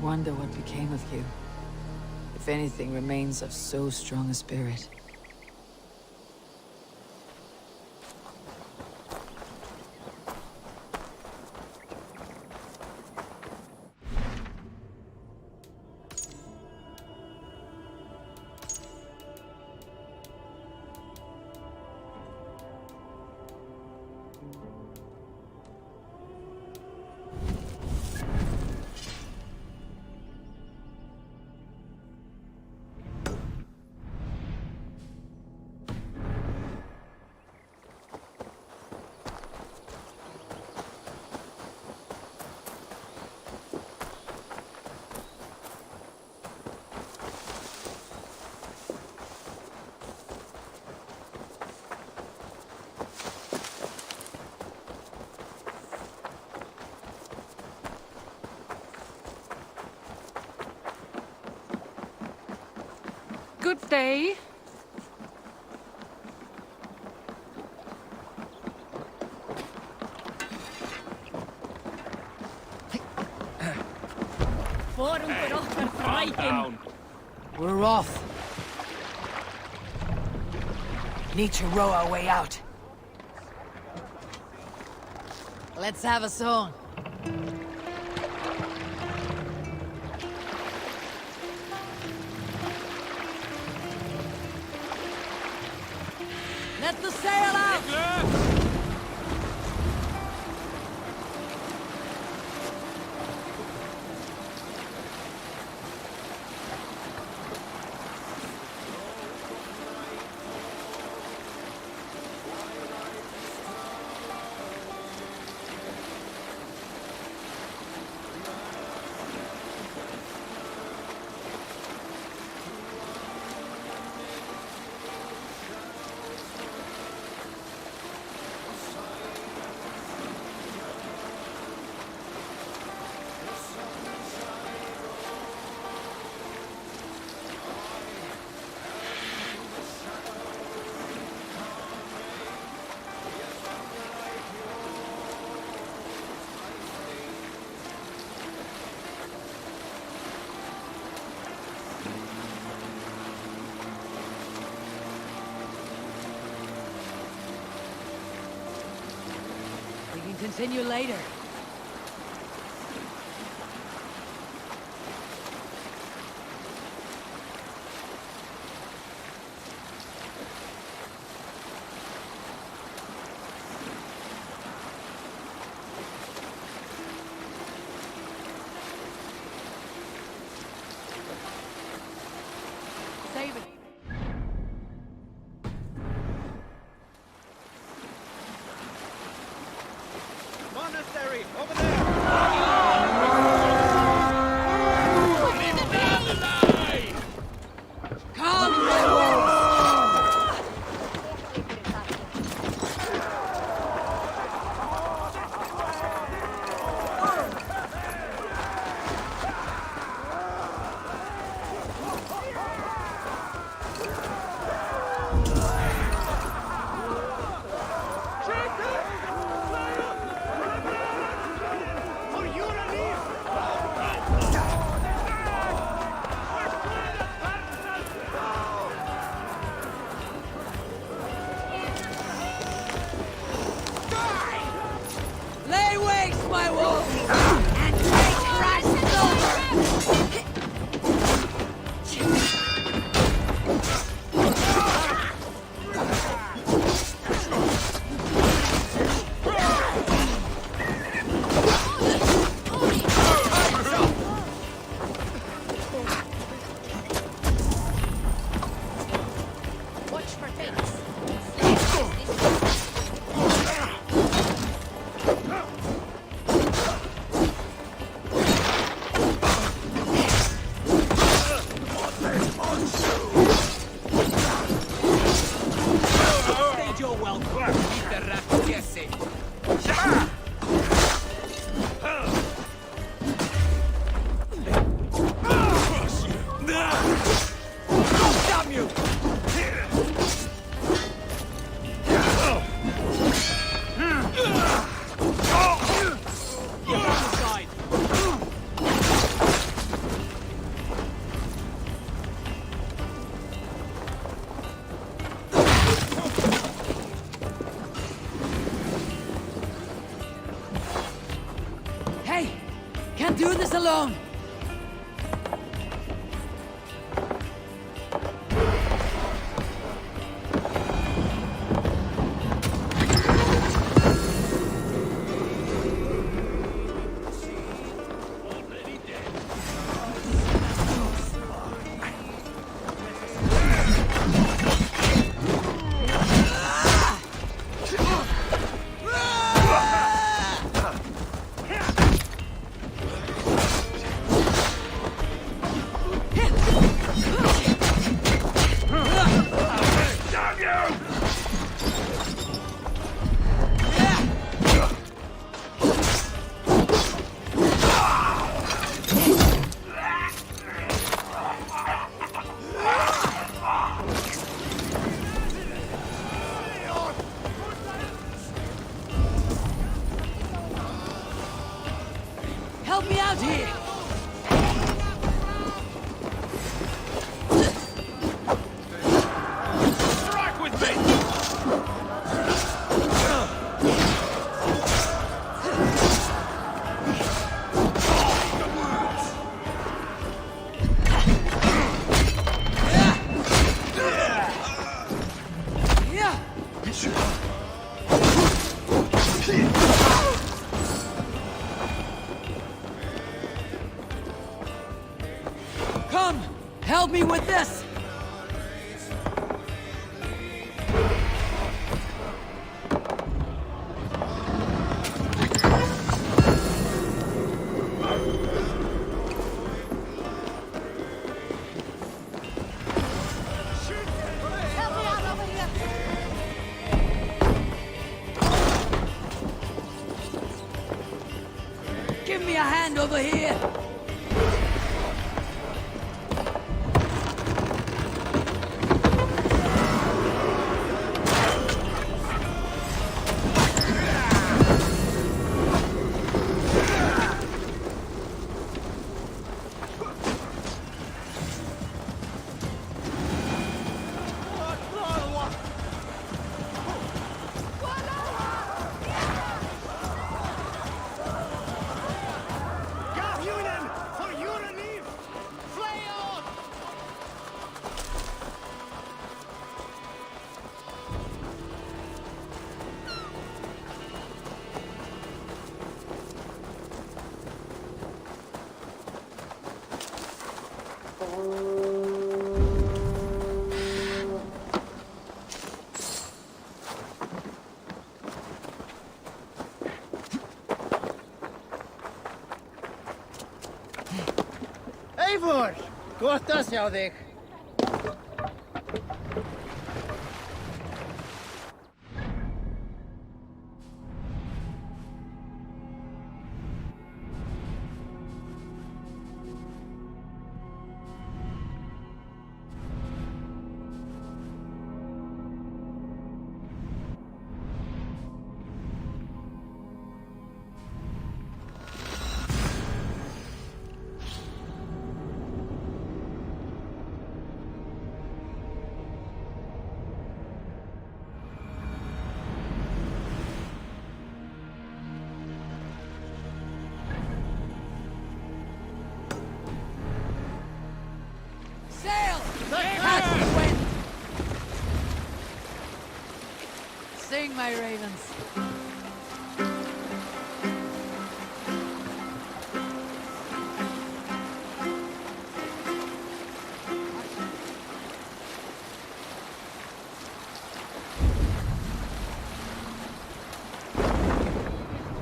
wonder what became of you. If anything remains of so strong a spirit. Good day. Down. We're off. Need to row our way out. Let's have a song. Let the sail out! Continue later. Save it. Monastery, over there! us alone! Help me out here! Strike with me! Yeah! Come! Help me with this! Give me a hand over here! Eivor! Gott að sjá þig. Sail! Catch the wind! Sing, my ravens.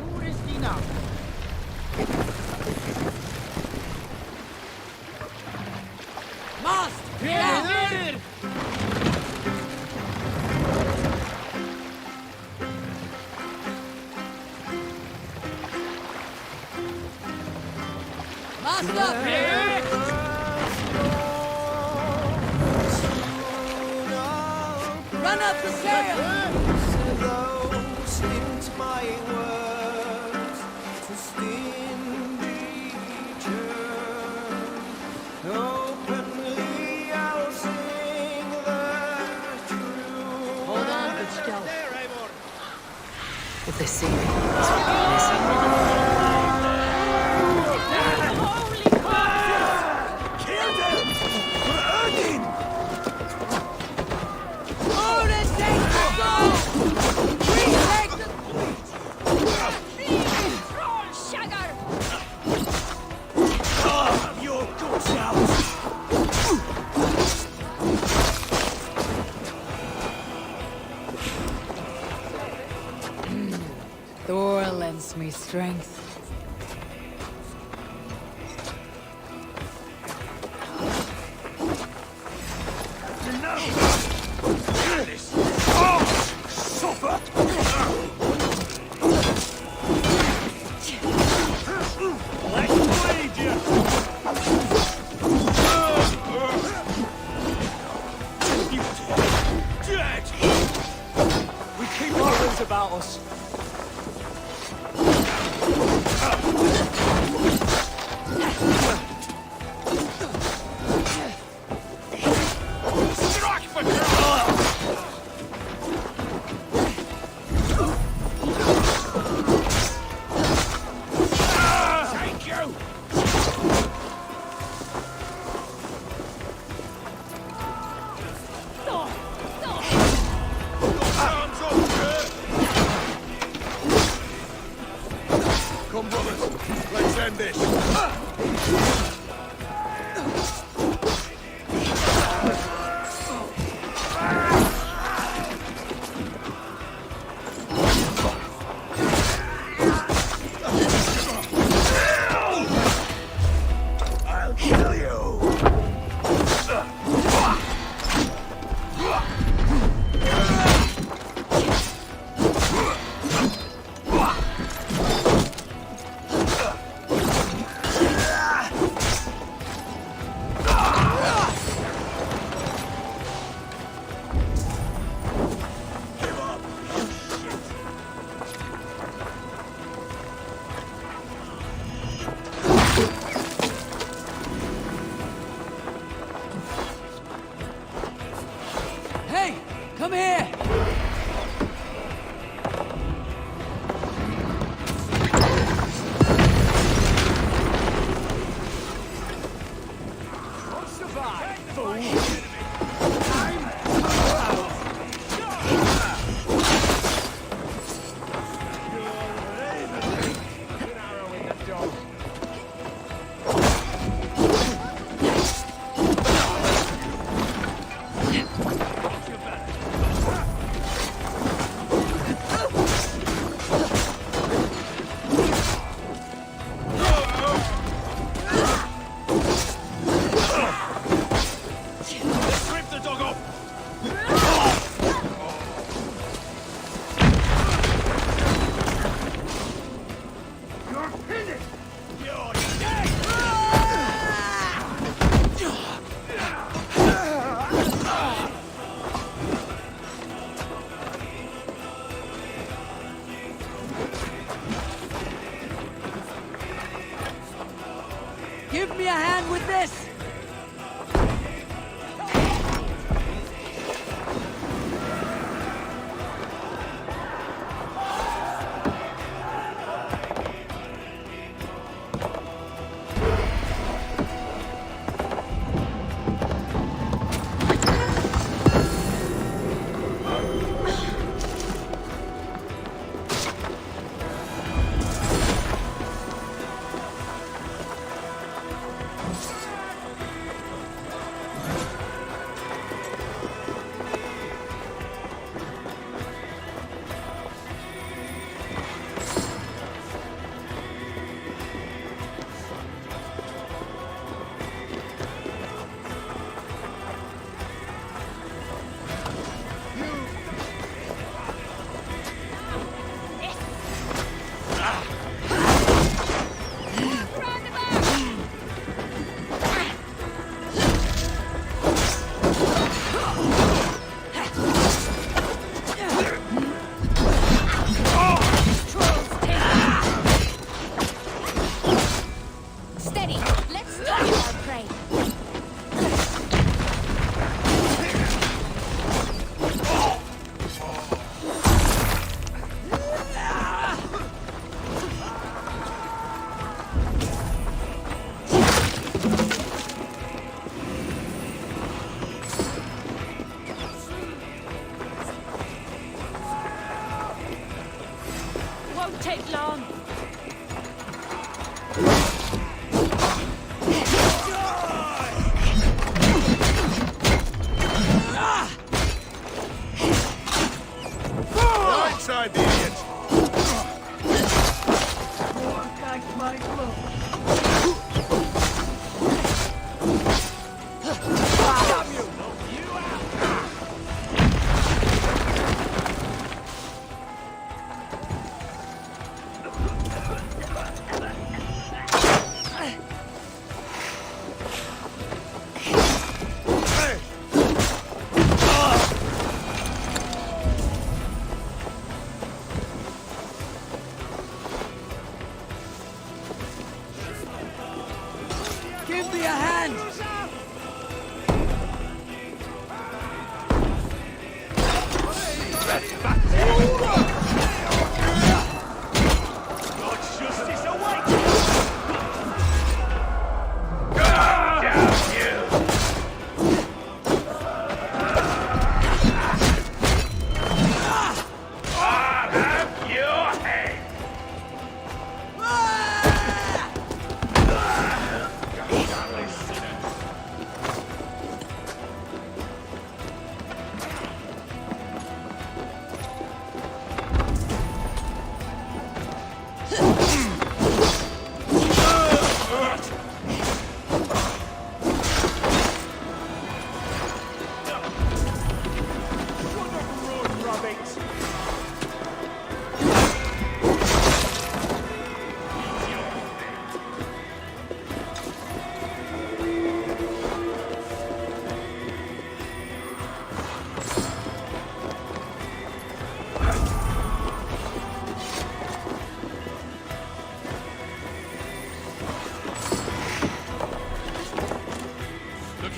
Hvor er Stina? Mast! Yeah! Mast up! Run up the sail! Hold on, good scout. There, Eivor! If they see me, it's because they miss me. me strength. We keep our wits about us. Strike for Thank you! Come, brothers, let's end this. I'll kill you. Hey, come here! Rip the dog off. You're finished. You're dead. Give me a hand with this! Steady. Let's start our prey. Won't take long. Right side, the idiot.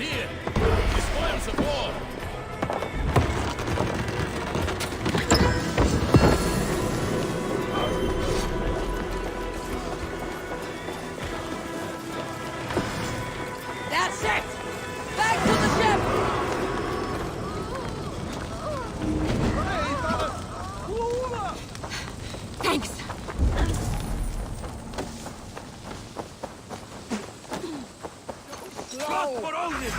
here! The spoils of war! That's it! Back to the ship! Thanks. Blood for Odin!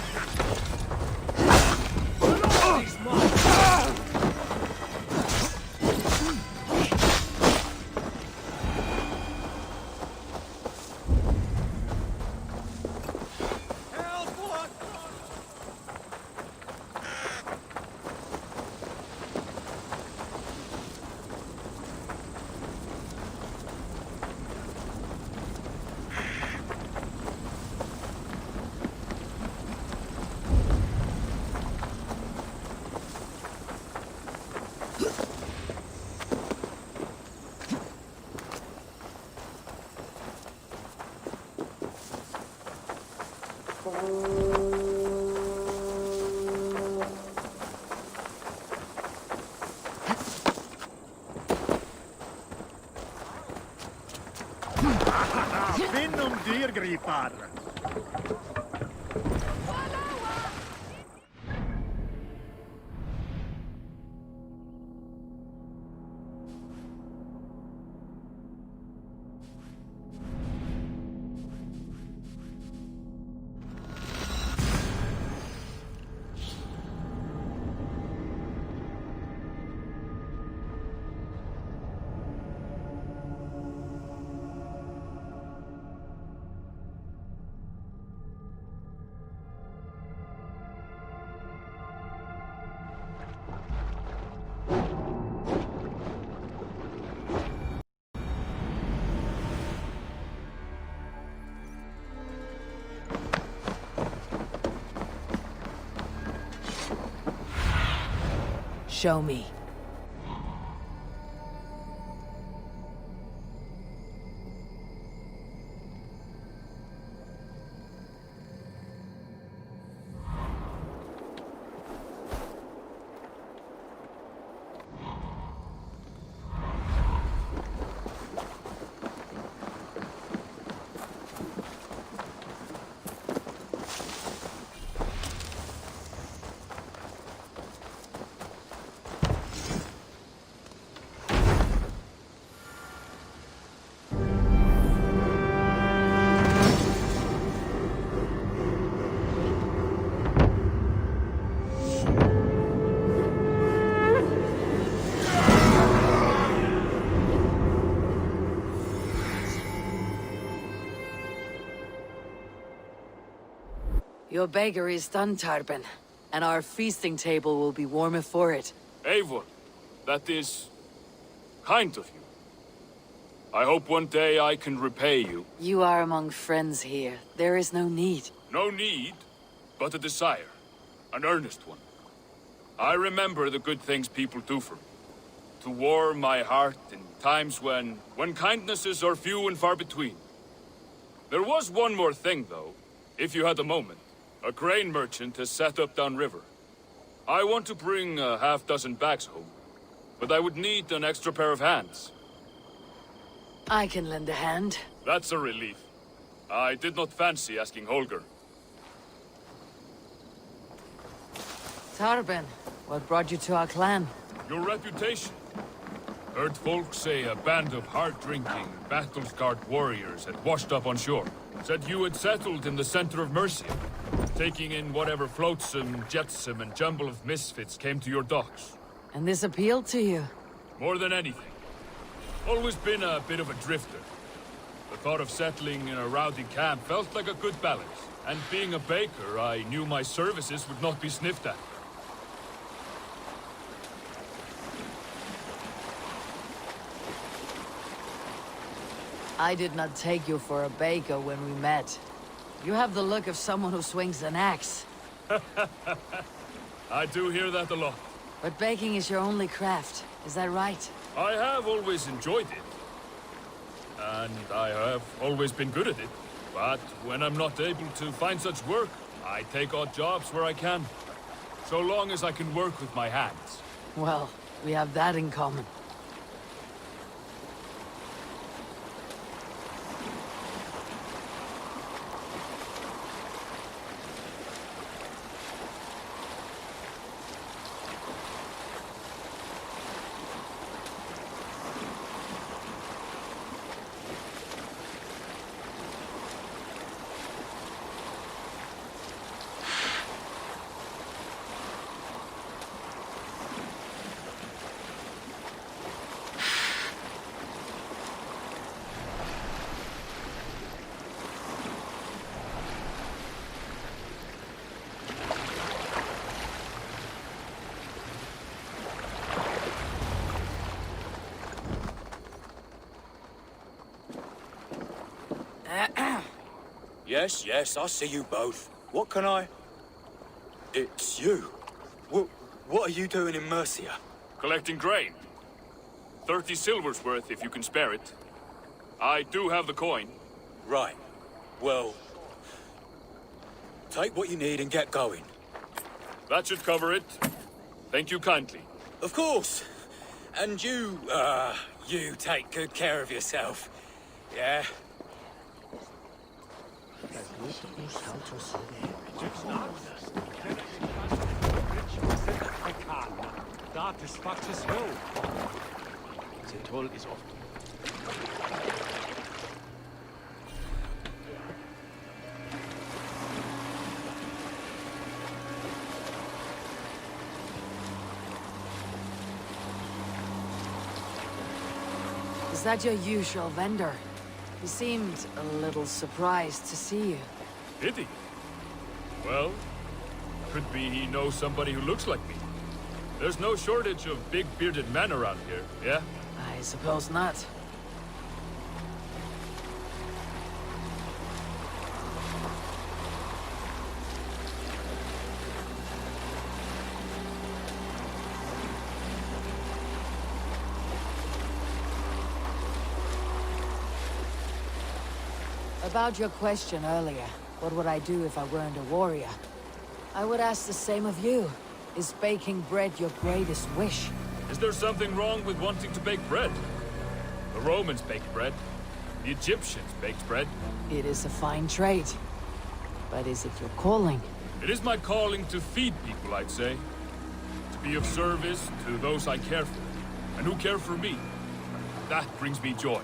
Finnum dyrgripar! Show me. Your bakery is done, Tarben, and our feasting table will be warmer for it. Eivor, that is kind of you. I hope one day I can repay you. You are among friends here. There is no need. No need, but a desire. An earnest one. I remember the good things people do for me. To warm my heart in times when kindnesses are few and far between. There was one more thing, though, if you had a moment. A grain merchant has set up downriver. I want to bring a half-dozen bags home, but I would need an extra pair of hands. I can lend a hand. That's a relief. I did not fancy asking Holger. Tarben, what brought you to our clan? Your reputation. Heard folks say a band of hard-drinking, battle-scarred warriors had washed up on shore. Said you had settled in the center of Mercia, taking in whatever flotsam, jetsam, and jumble of misfits came to your docks. And this appealed to you? More than anything. Always been a bit of a drifter. The thought of settling in a rowdy camp felt like a good balance. And being a baker, I knew my services would not be sniffed at. I did not take you for a baker when we met. You have the look of someone who swings an axe. I do hear that a lot. But baking is your only craft, is that right? I have always enjoyed it. And I have always been good at it. But when I'm not able to find such work, I take odd jobs where I can, so long as I can work with my hands. Well, we have that in common. Yes, yes, I see you both. What can I... It's you. What are you doing in Mercia? Collecting grain. 30 silver's worth if you can spare it. I do have the coin. Right. Well... Take what you need and get going. That should cover it. Thank you kindly. Of course. And you take good care of yourself. Yeah? Da des Faxes Hill. The toll is off. Is that your usual vendor? He seemed a little surprised to see you. Did he? Well, could be he knows somebody who looks like me. There's no shortage of big bearded men around here, yeah? I suppose not. About your question earlier, what would I do if I weren't a warrior? I would ask the same of you. Is baking bread your greatest wish? Is there something wrong with wanting to bake bread? The Romans baked bread. The Egyptians baked bread. It is a fine trade. But is it your calling? It is my calling to feed people, I'd say. To be of service to those I care for, and who care for me. That brings me joy.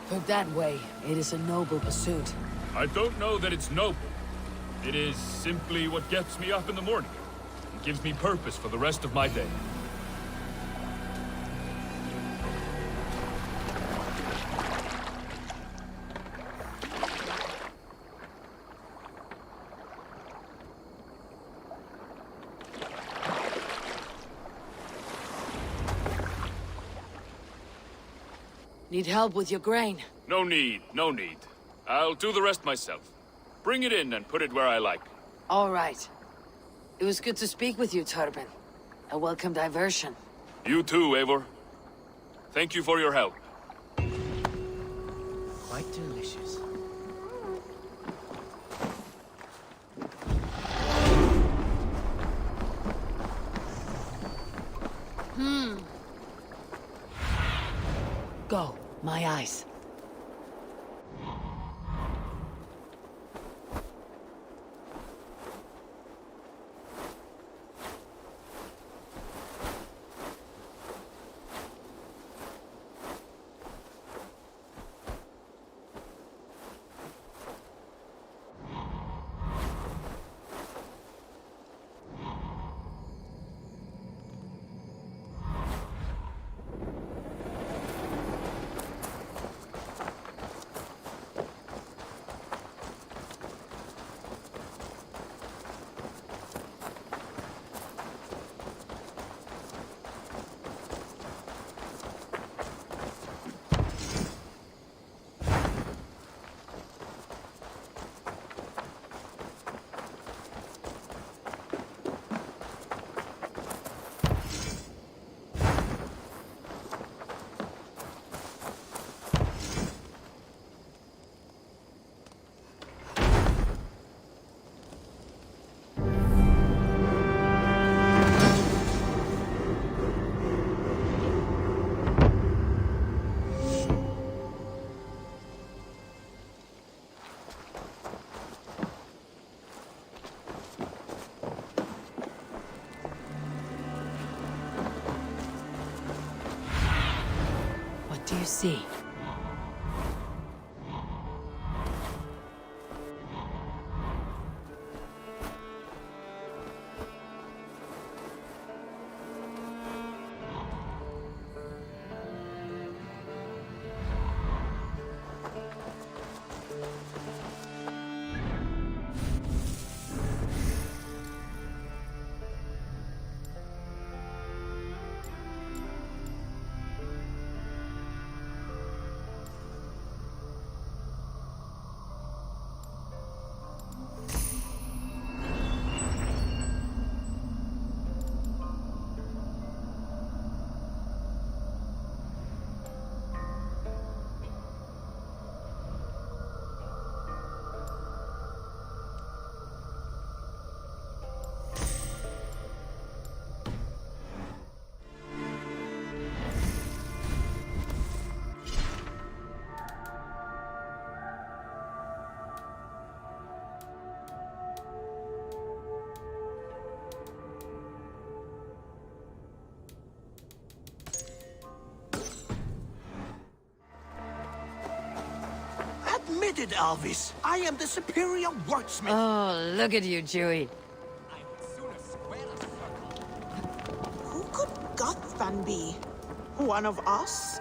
Put that way, it is a noble pursuit. I don't know that it's noble. It is simply what gets me up in the morning. It gives me purpose for the rest of my day. Need help with your grain? No need, no need. I'll do the rest myself. Bring it in and put it where I like. All right. It was good to speak with you, Turbin. A welcome diversion. You too, Eivor. Thank you for your help. Quite delicious. Go, my eyes. see. Admitted, Alvis. I am the superior wordsmith. Oh, look at you, Chewie. Who could Gothvan be? One of us?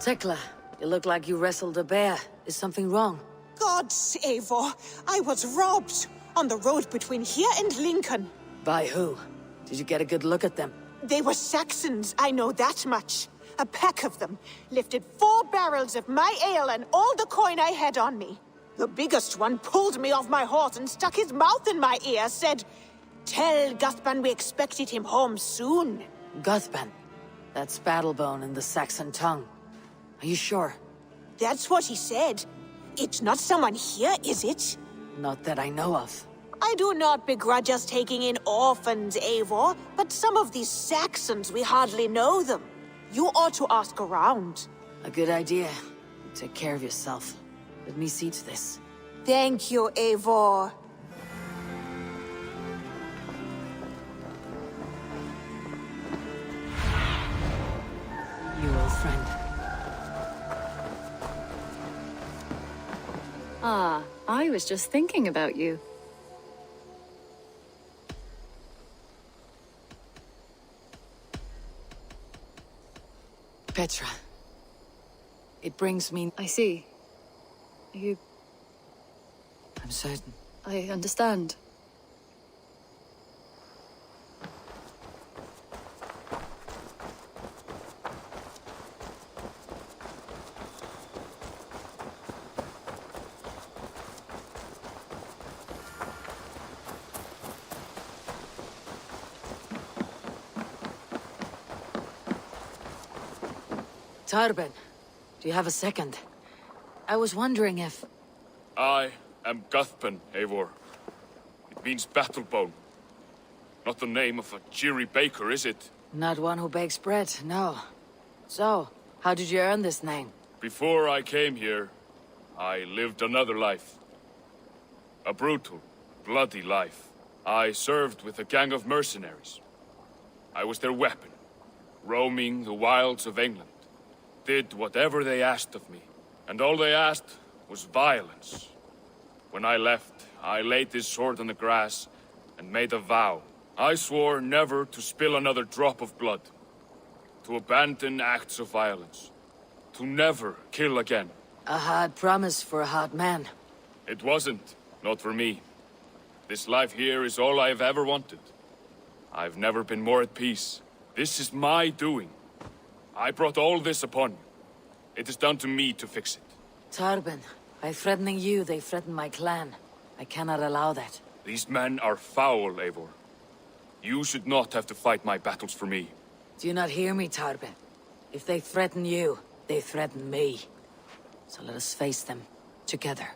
Tekla, you look like you wrestled a bear. Is something wrong? Gods, Eivor, I was robbed on the road between here and Lincoln. By who? Did you get a good look at them? They were Saxons, I know that much. A pack of them lifted 4 barrels of my ale and all the coin I had on me. The biggest one pulled me off my horse and stuck his mouth in my ear, said, "Tell Guthban we expected him home soon." Guthban. That's Battlebone in the Saxon tongue. Are you sure? That's what he said. It's not someone here, is it? Not that I know of. I do not begrudge us taking in orphans, Eivor, but some of these Saxons, we hardly know them. You ought to ask around. A good idea. Take care of yourself. Let me see to this. Thank you, Eivor. You old friend. Ah, I was just thinking about you. Petra. It brings me... I see. You... I'm certain. I understand. Tarben, do you have a second? I was wondering if... I am Guthban, Eivor. It means Battlebone. Not the name of a cheery baker, is it? Not one who bakes bread, no. So, how did you earn this name? Before I came here, I lived another life. A brutal, bloody life. I served with a gang of mercenaries. I was their weapon, roaming the wilds of England. Did whatever they asked of me, and all they asked was violence. When I left, I laid this sword on the grass and made a vow. I swore never to spill another drop of blood, to abandon acts of violence, to never kill again. A hard promise for a hard man. It wasn't, not for me. This life here is all I've ever wanted. I've never been more at peace. This is my doing. I brought all this upon you. It is down to me to fix it. Tarben, by threatening you, they threaten my clan. I cannot allow that. These men are foul, Eivor. You should not have to fight my battles for me. Do you not hear me, Tarben? If they threaten you, they threaten me. So let us face them, together.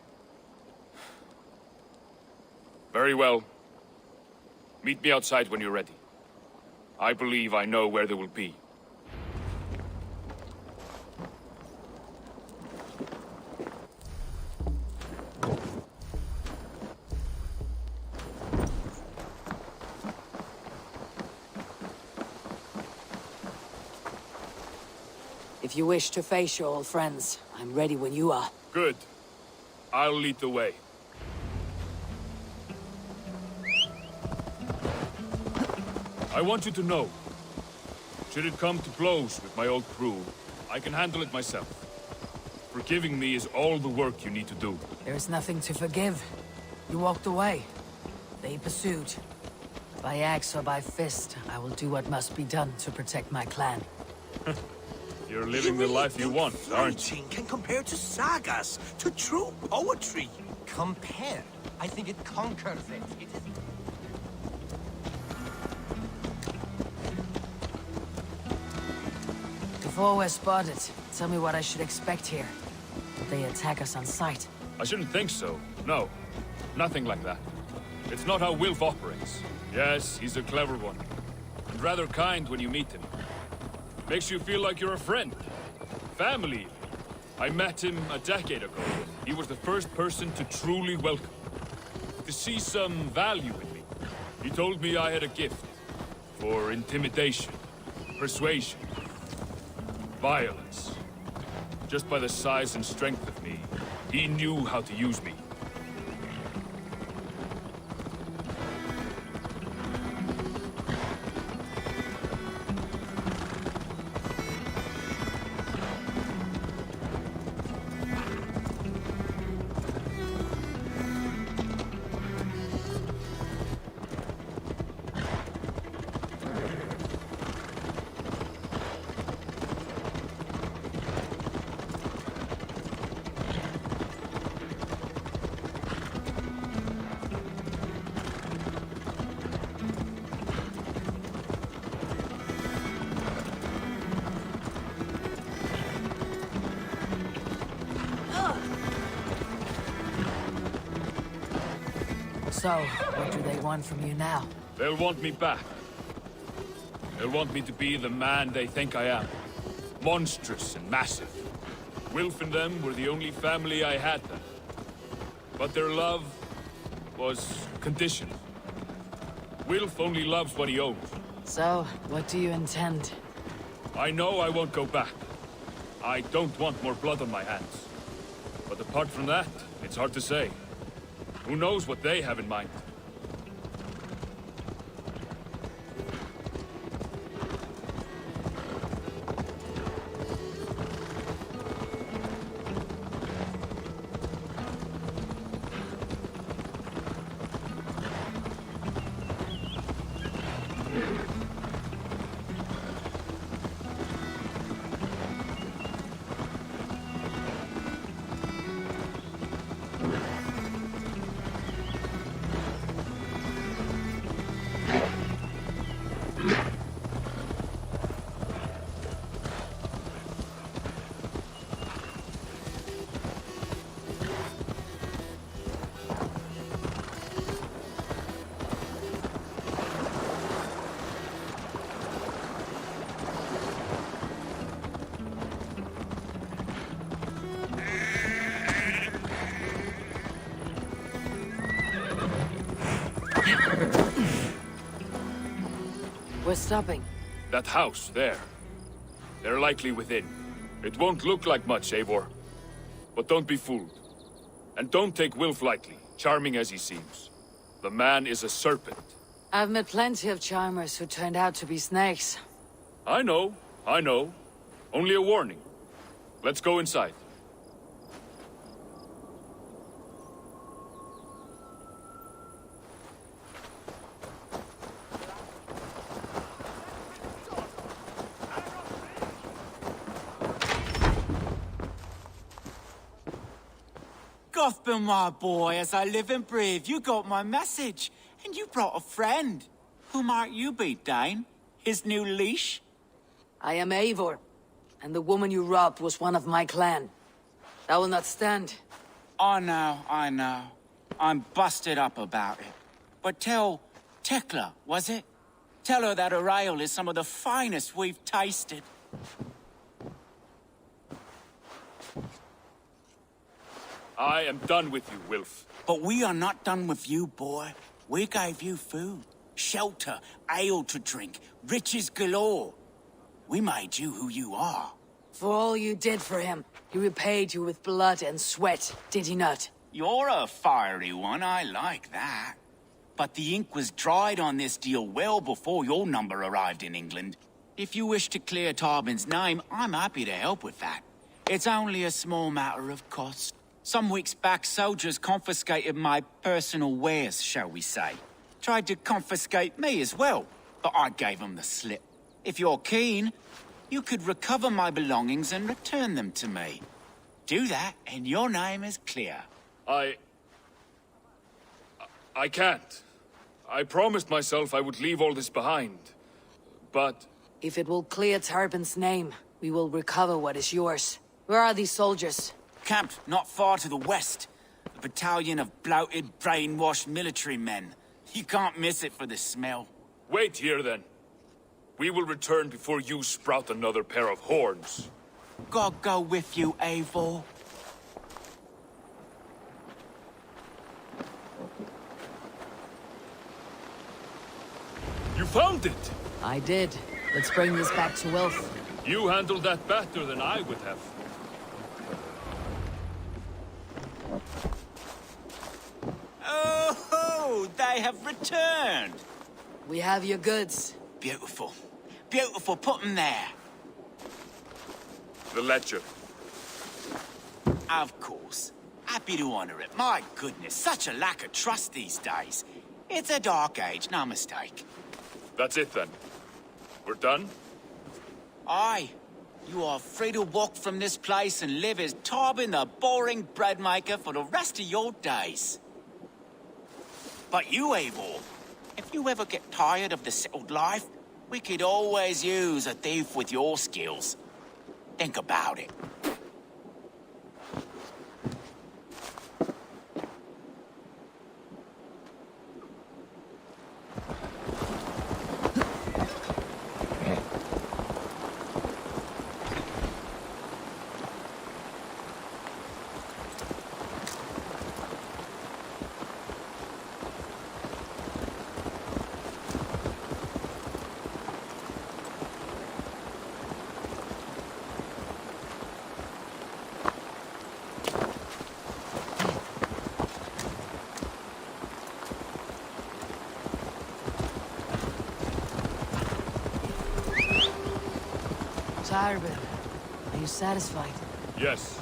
Very well. Meet me outside when you're ready. I believe I know where they will be. If you wish to face your old friends, I'm ready when you are. Good. I'll lead the way. I want you to know, should it come to blows with my old crew, I can handle it myself. Forgiving me is all the work you need to do. There is nothing to forgive. You walked away. They pursued. By axe or by fist, I will do what must be done to protect my clan. You're living the life you want, aren't you? Fighting can compare to sagas, to true poetry. Compare? I think it conquers it. It is... Before we're spotted, tell me what I should expect here. Did they attack us on sight? I shouldn't think so. No. Nothing like that. It's not how Wilf operates. Yes, he's a clever one. And rather kind when you meet him. Makes you feel like you're a friend. Family. I met him a decade ago. He was the first person to truly welcome. To see some value in me. He told me I had a gift. For intimidation. Persuasion. Violence. Just by the size and strength of me, he knew how to use me. So, what do they want from you now? They'll want me back. They'll want me to be the man they think I am. Monstrous and massive. Wilf and them were the only family I had then. But their love was conditional. Wilf only loves what he owns. So, what do you intend? I know I won't go back. I don't want more blood on my hands. But apart from that, it's hard to say. Who knows what they have in mind? We're stopping. That house, there. They're likely within. It won't look like much, Eivor. But don't be fooled. And don't take Wilf lightly, charming as he seems. The man is a serpent. I've met plenty of charmers who turned out to be snakes. I know. Only a warning. Let's go inside. Gothbin, my boy, as I live and breathe, you got my message. And you brought a friend. Who might you be, Dane? His new leash? I am Eivor, and the woman you robbed was one of my clan. That will not stand. I know. I'm busted up about it. But tell Tekla, was it? Tell her that her ale is some of the finest we've tasted. I am done with you, Wilf. But we are not done with you, boy. We gave you food, shelter, ale to drink, riches galore. We made you who you are. For all you did for him, he repaid you with blood and sweat, did he not? You're a fiery one, I like that. But the ink was dried on this deal well before your number arrived in England. If you wish to clear Tarbin's name, I'm happy to help with that. It's only a small matter of cost. Some weeks back, soldiers confiscated my personal wares, shall we say. Tried to confiscate me as well, but I gave them the slip. If you're keen, you could recover my belongings and return them to me. Do that, and your name is clear. I can't. I promised myself I would leave all this behind. But... If it will clear Tarbin's name, we will recover what is yours. Where are these soldiers? Camped not far to the west. A battalion of bloated, brainwashed military men. You can't miss it for the smell. Wait here, then. We will return before you sprout another pair of horns. God go with you, Eivor. You found it! I did. Let's bring this back to Wilf. You handled that better than I would have. Oh, they have returned. We have your goods. Beautiful. Beautiful, put them there. The ledger. Of course. Happy to honor it. My goodness, such a lack of trust these days. It's a dark age, no mistake. That's it, then. We're done? Aye. You are free to walk from this place and live as Tarbin the boring bread maker for the rest of your days. But you, Eivor, if you ever get tired of the settled life, we could always use a thief with your skills. Think about it. Tarbin, are you satisfied? Yes.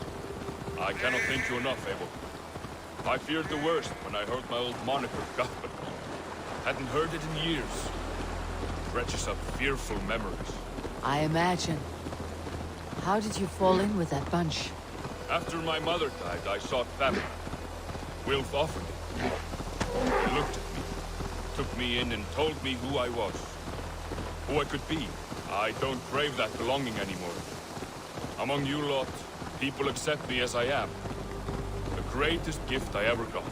I cannot thank you enough, Abel. I feared the worst when I heard my old moniker Guthman. Hadn't heard it in years. Dredges up fearful memories. I imagine. How did you fall in with that bunch? After my mother died, I sought family. Wilf offered it. He looked at me, took me in and told me who I was. Who I could be. I don't crave that belonging anymore. Among you lot, people accept me as I am. The greatest gift I ever got.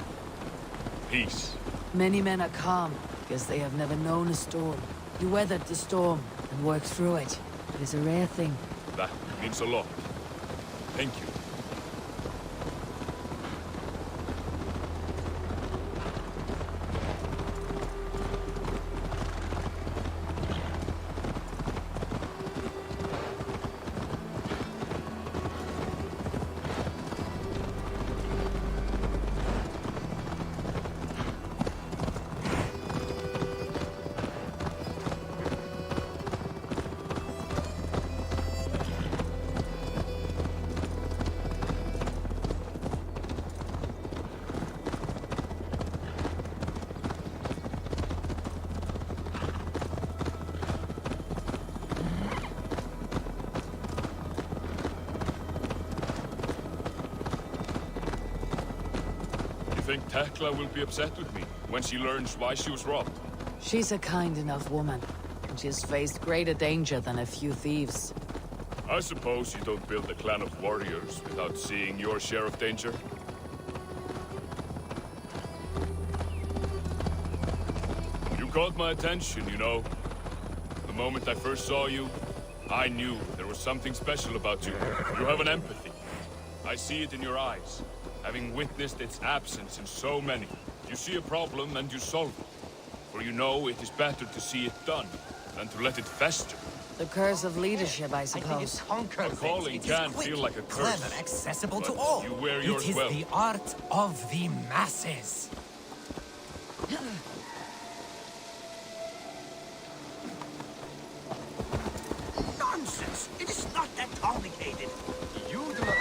Peace. Many men are calm because they have never known a storm. You weathered the storm and worked through it. It is a rare thing. That means a lot. Thank you. You think Tekla will be upset with me when she learns why she was robbed? She's a kind enough woman, and she has faced greater danger than a few thieves. I suppose you don't build a clan of warriors without seeing your share of danger? You caught my attention, you know. The moment I first saw you, I knew there was something special about you. You have an empathy. I see it in your eyes, having witnessed its absence in so many. You see a problem and you solve it. For you know it is better to see it done than to let it fester. The curse of leadership, I I think suppose. it conquers A calling it. It can is quick, feel like a curse, clever, accessible but to all. you wear It yours is well. the art of the masses. Nonsense! It is not that complicated. You do not...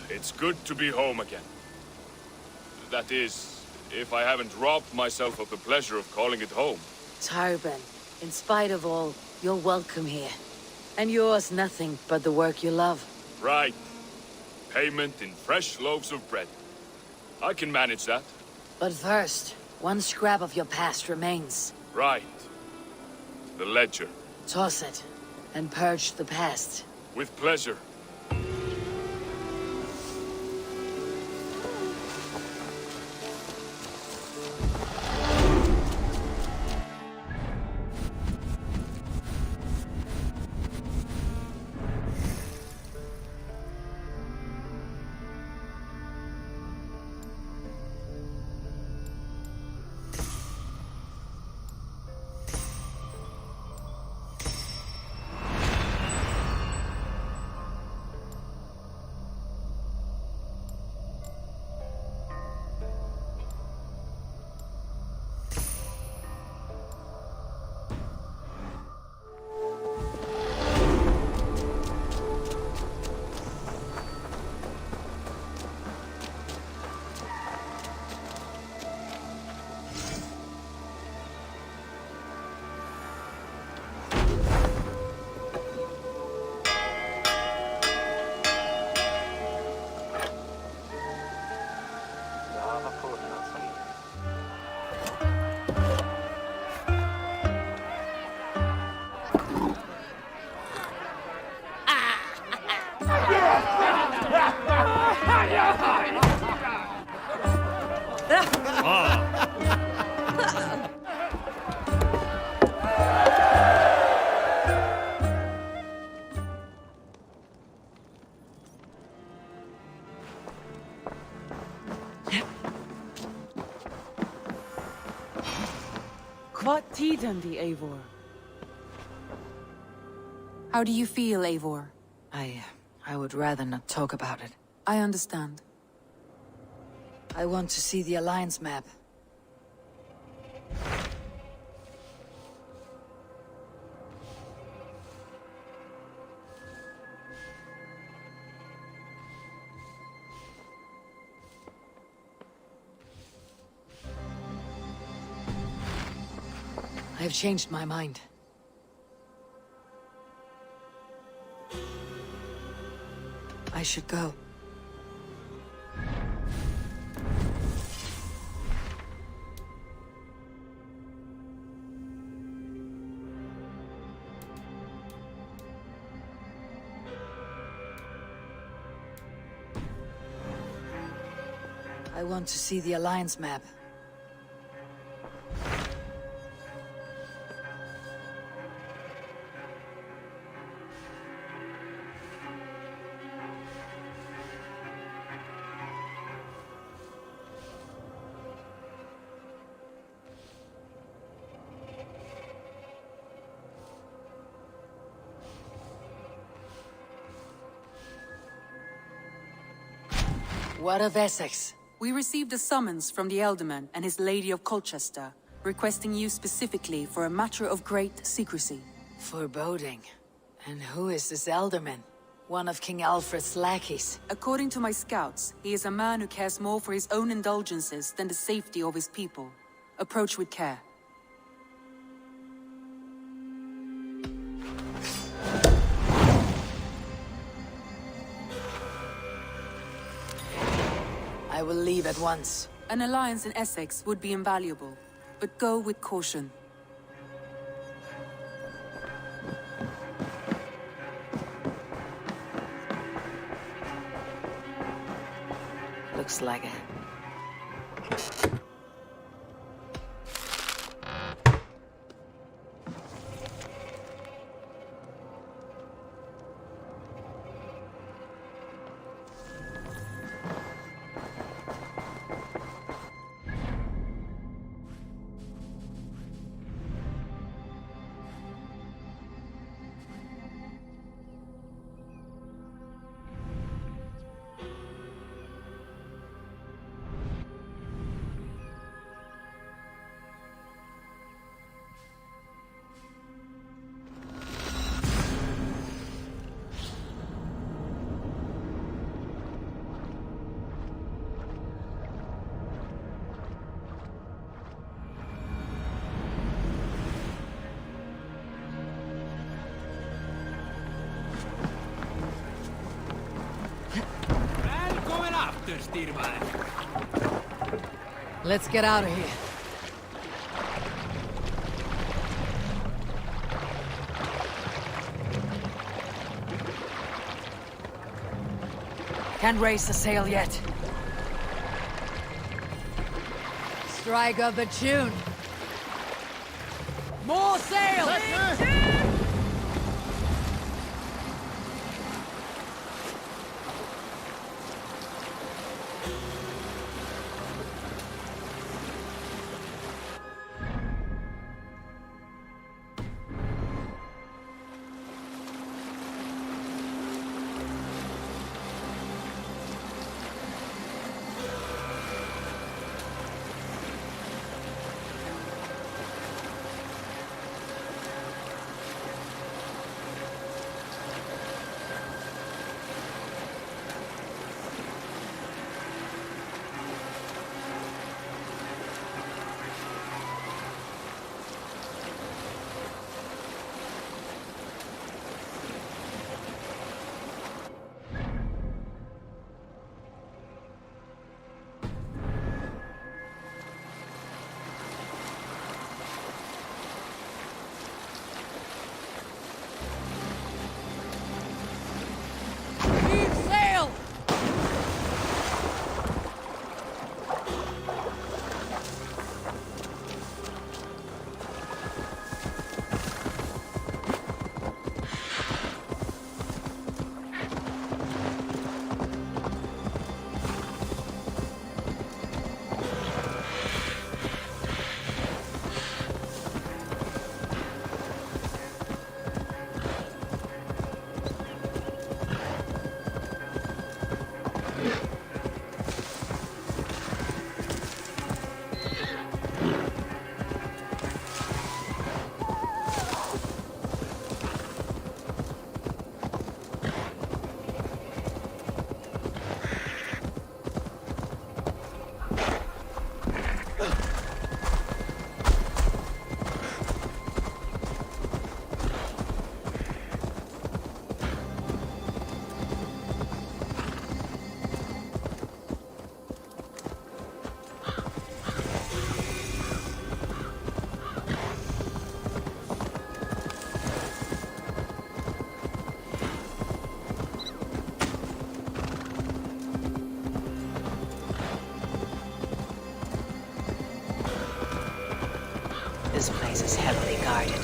It's good to be home again. That is, if I haven't robbed myself of the pleasure of calling it home. Tarban, in spite of all, you're welcome here. And yours nothing but the work you love. Right. Payment in fresh loaves of bread. I can manage that. But first, one scrap of your past remains. Right. The ledger. Toss it, and purge the past. With pleasure. What tiden the Eivor? How do you feel, Eivor? I would rather not talk about it. I understand. I want to see the Alliance map. I have changed my mind. I should go. I want to see the Alliance map. What of Essex? We received a summons from the Elderman and his Lady of Colchester, requesting you specifically for a matter of great secrecy. Foreboding. And who is this Elderman? One of King Alfred's lackeys. According to my scouts, he is a man who cares more for his own indulgences than the safety of his people. Approach with care. I will leave at once. An alliance in Essex would be invaluable, but go with caution. Looks like it. Let's get out of here. Can't raise the sail yet. Strike up a tune. More sail! This place is heavily guarded.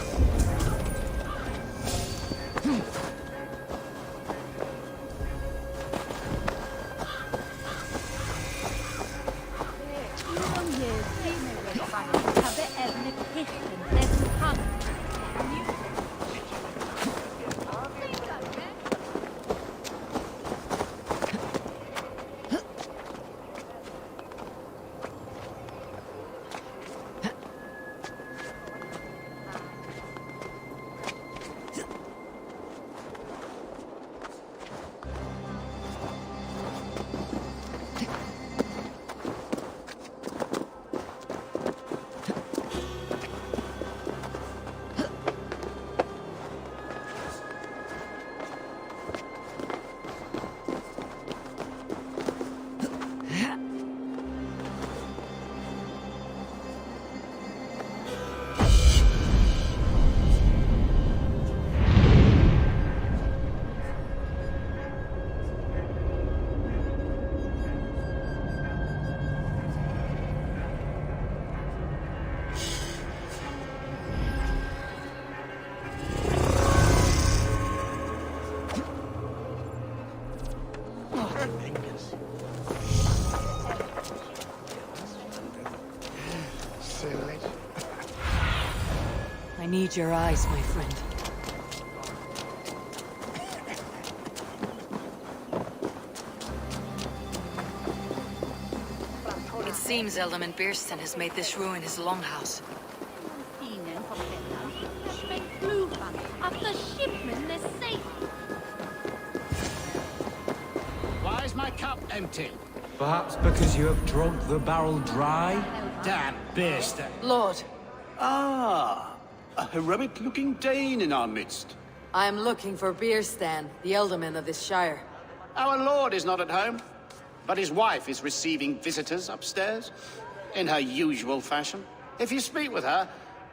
I need your eyes, my friend. It seems Alderman Bierston has made this ruin his longhouse. Why is my cup empty? Perhaps because you have drunk the barrel dry? Damn beast. Lord, Ah, a heroic-looking Dane in our midst. I am looking for Bierstan, the Ealdorman of this shire. Our lord is not at home. but his wife is receiving visitors upstairs, in her usual fashion. If you speak with her,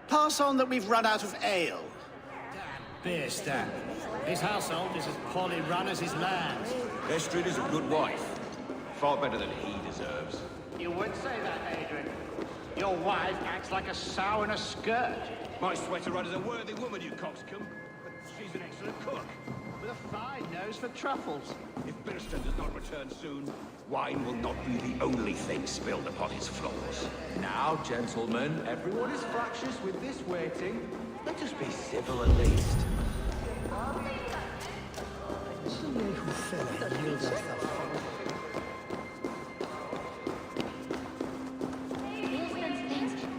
pass on that we've run out of ale. Beer stand. His household is as poorly run as his land. Estrid is a good wife. Far better than he deserves. You would say that, Adrian. Your wife acts like a sow in a skirt. My sweater run is a worthy woman, you coxcomb. But she's an excellent cook. With a fine nose for truffles. If Birston does not return soon, wine will not be the only thing spilled upon his floors. Now, gentlemen, everyone is fractious with this waiting. Let us be civil at least.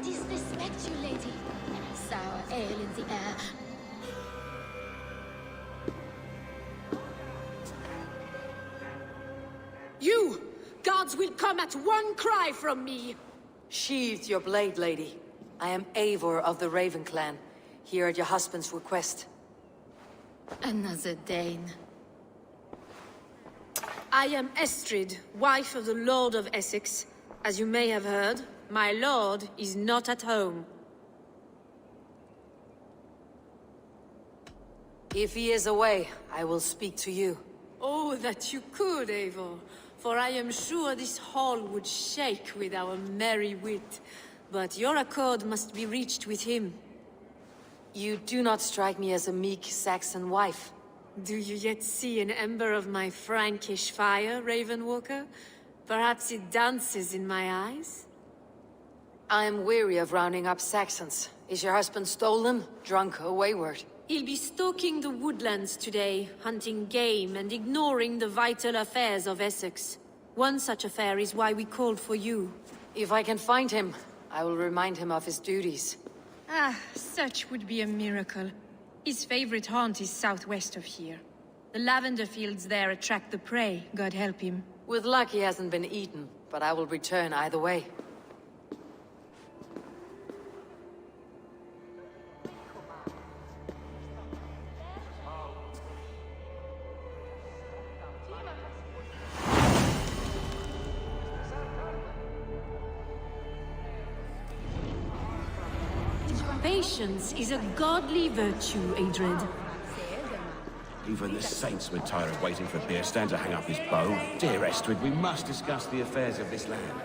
Disrespect you, lady. Sour ale in the air. You! Guards will come at one cry from me! Sheathe your blade, lady. I am Eivor of the Raven clan, here at your husband's request. Another Dane. I am Estrid, wife of the Lord of Essex. As you may have heard, my lord is not at home. If he is away, I will speak to you. Oh, that you could, Eivor. For I am sure this hall would shake with our merry wit. But your accord must be reached with him. You do not strike me as a meek Saxon wife. Do you yet see an ember of my Frankish fire, Ravenwalker? Perhaps it dances in my eyes? I am weary of rounding up Saxons. Is your husband stolen, drunk, or wayward? He'll be stalking the woodlands today, hunting game and ignoring the vital affairs of Essex. One such affair is why we called for you. If I can find him, I will remind him of his duties. Ah, such would be a miracle. His favorite haunt is southwest of here. The lavender fields there attract the prey, God help him. With luck he hasn't been eaten, but I will return either way. Patience is a godly virtue, Adred. Even the saints would tire of waiting for Birstan to hang up his bow. Dear Estrid, we must discuss the affairs of this land.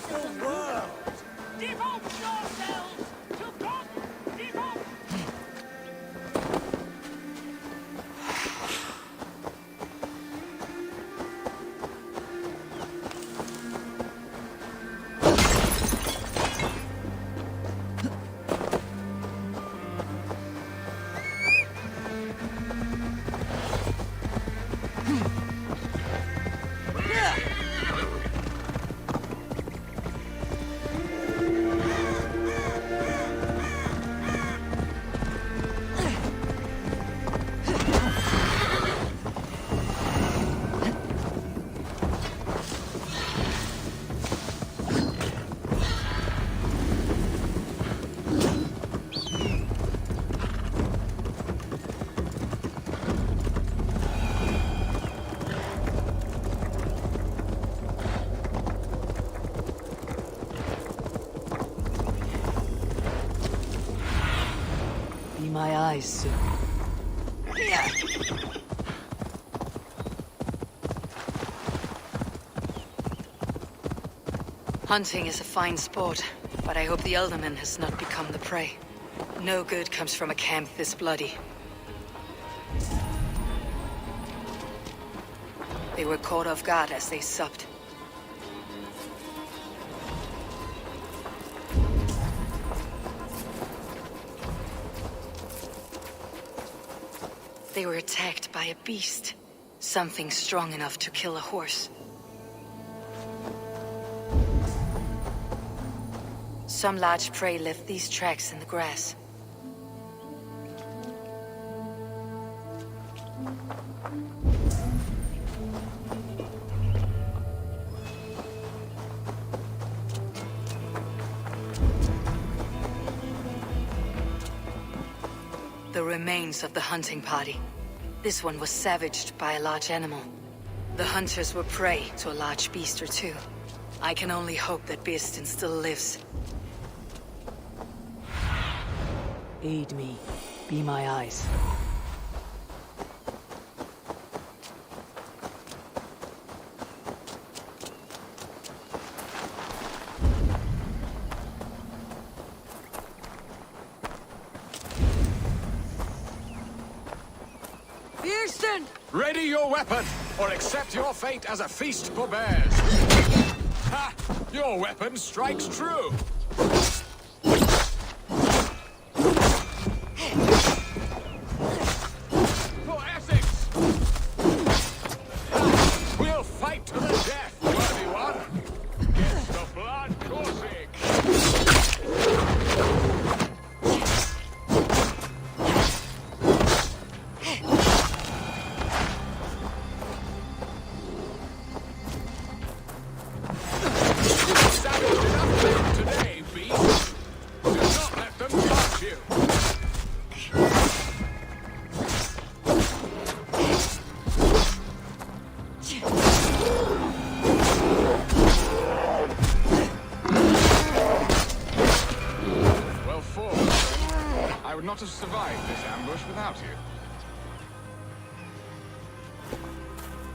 wonderful world! Devote yourselves to God! Devote! Be my eyes soon. Hunting is a fine sport, but I hope the Elderman has not become the prey. No good comes from a camp this bloody. They were caught off guard as they supped. They were attacked by a beast. Something strong enough to kill a horse. Some large prey left these tracks in the grass. The remains of the hunting party. This one was savaged by a large animal. The hunters were prey to a large beast or two. I can only hope that Bearstin still lives. Aid me. Be my eyes. Bearstin! Ready your weapon, or accept your fate as a feast for bears. Ha! Your weapon strikes true. For Essex! Ha! We'll fight to the death, worthy one. Get the blood coursing. Not have survived this ambush without you.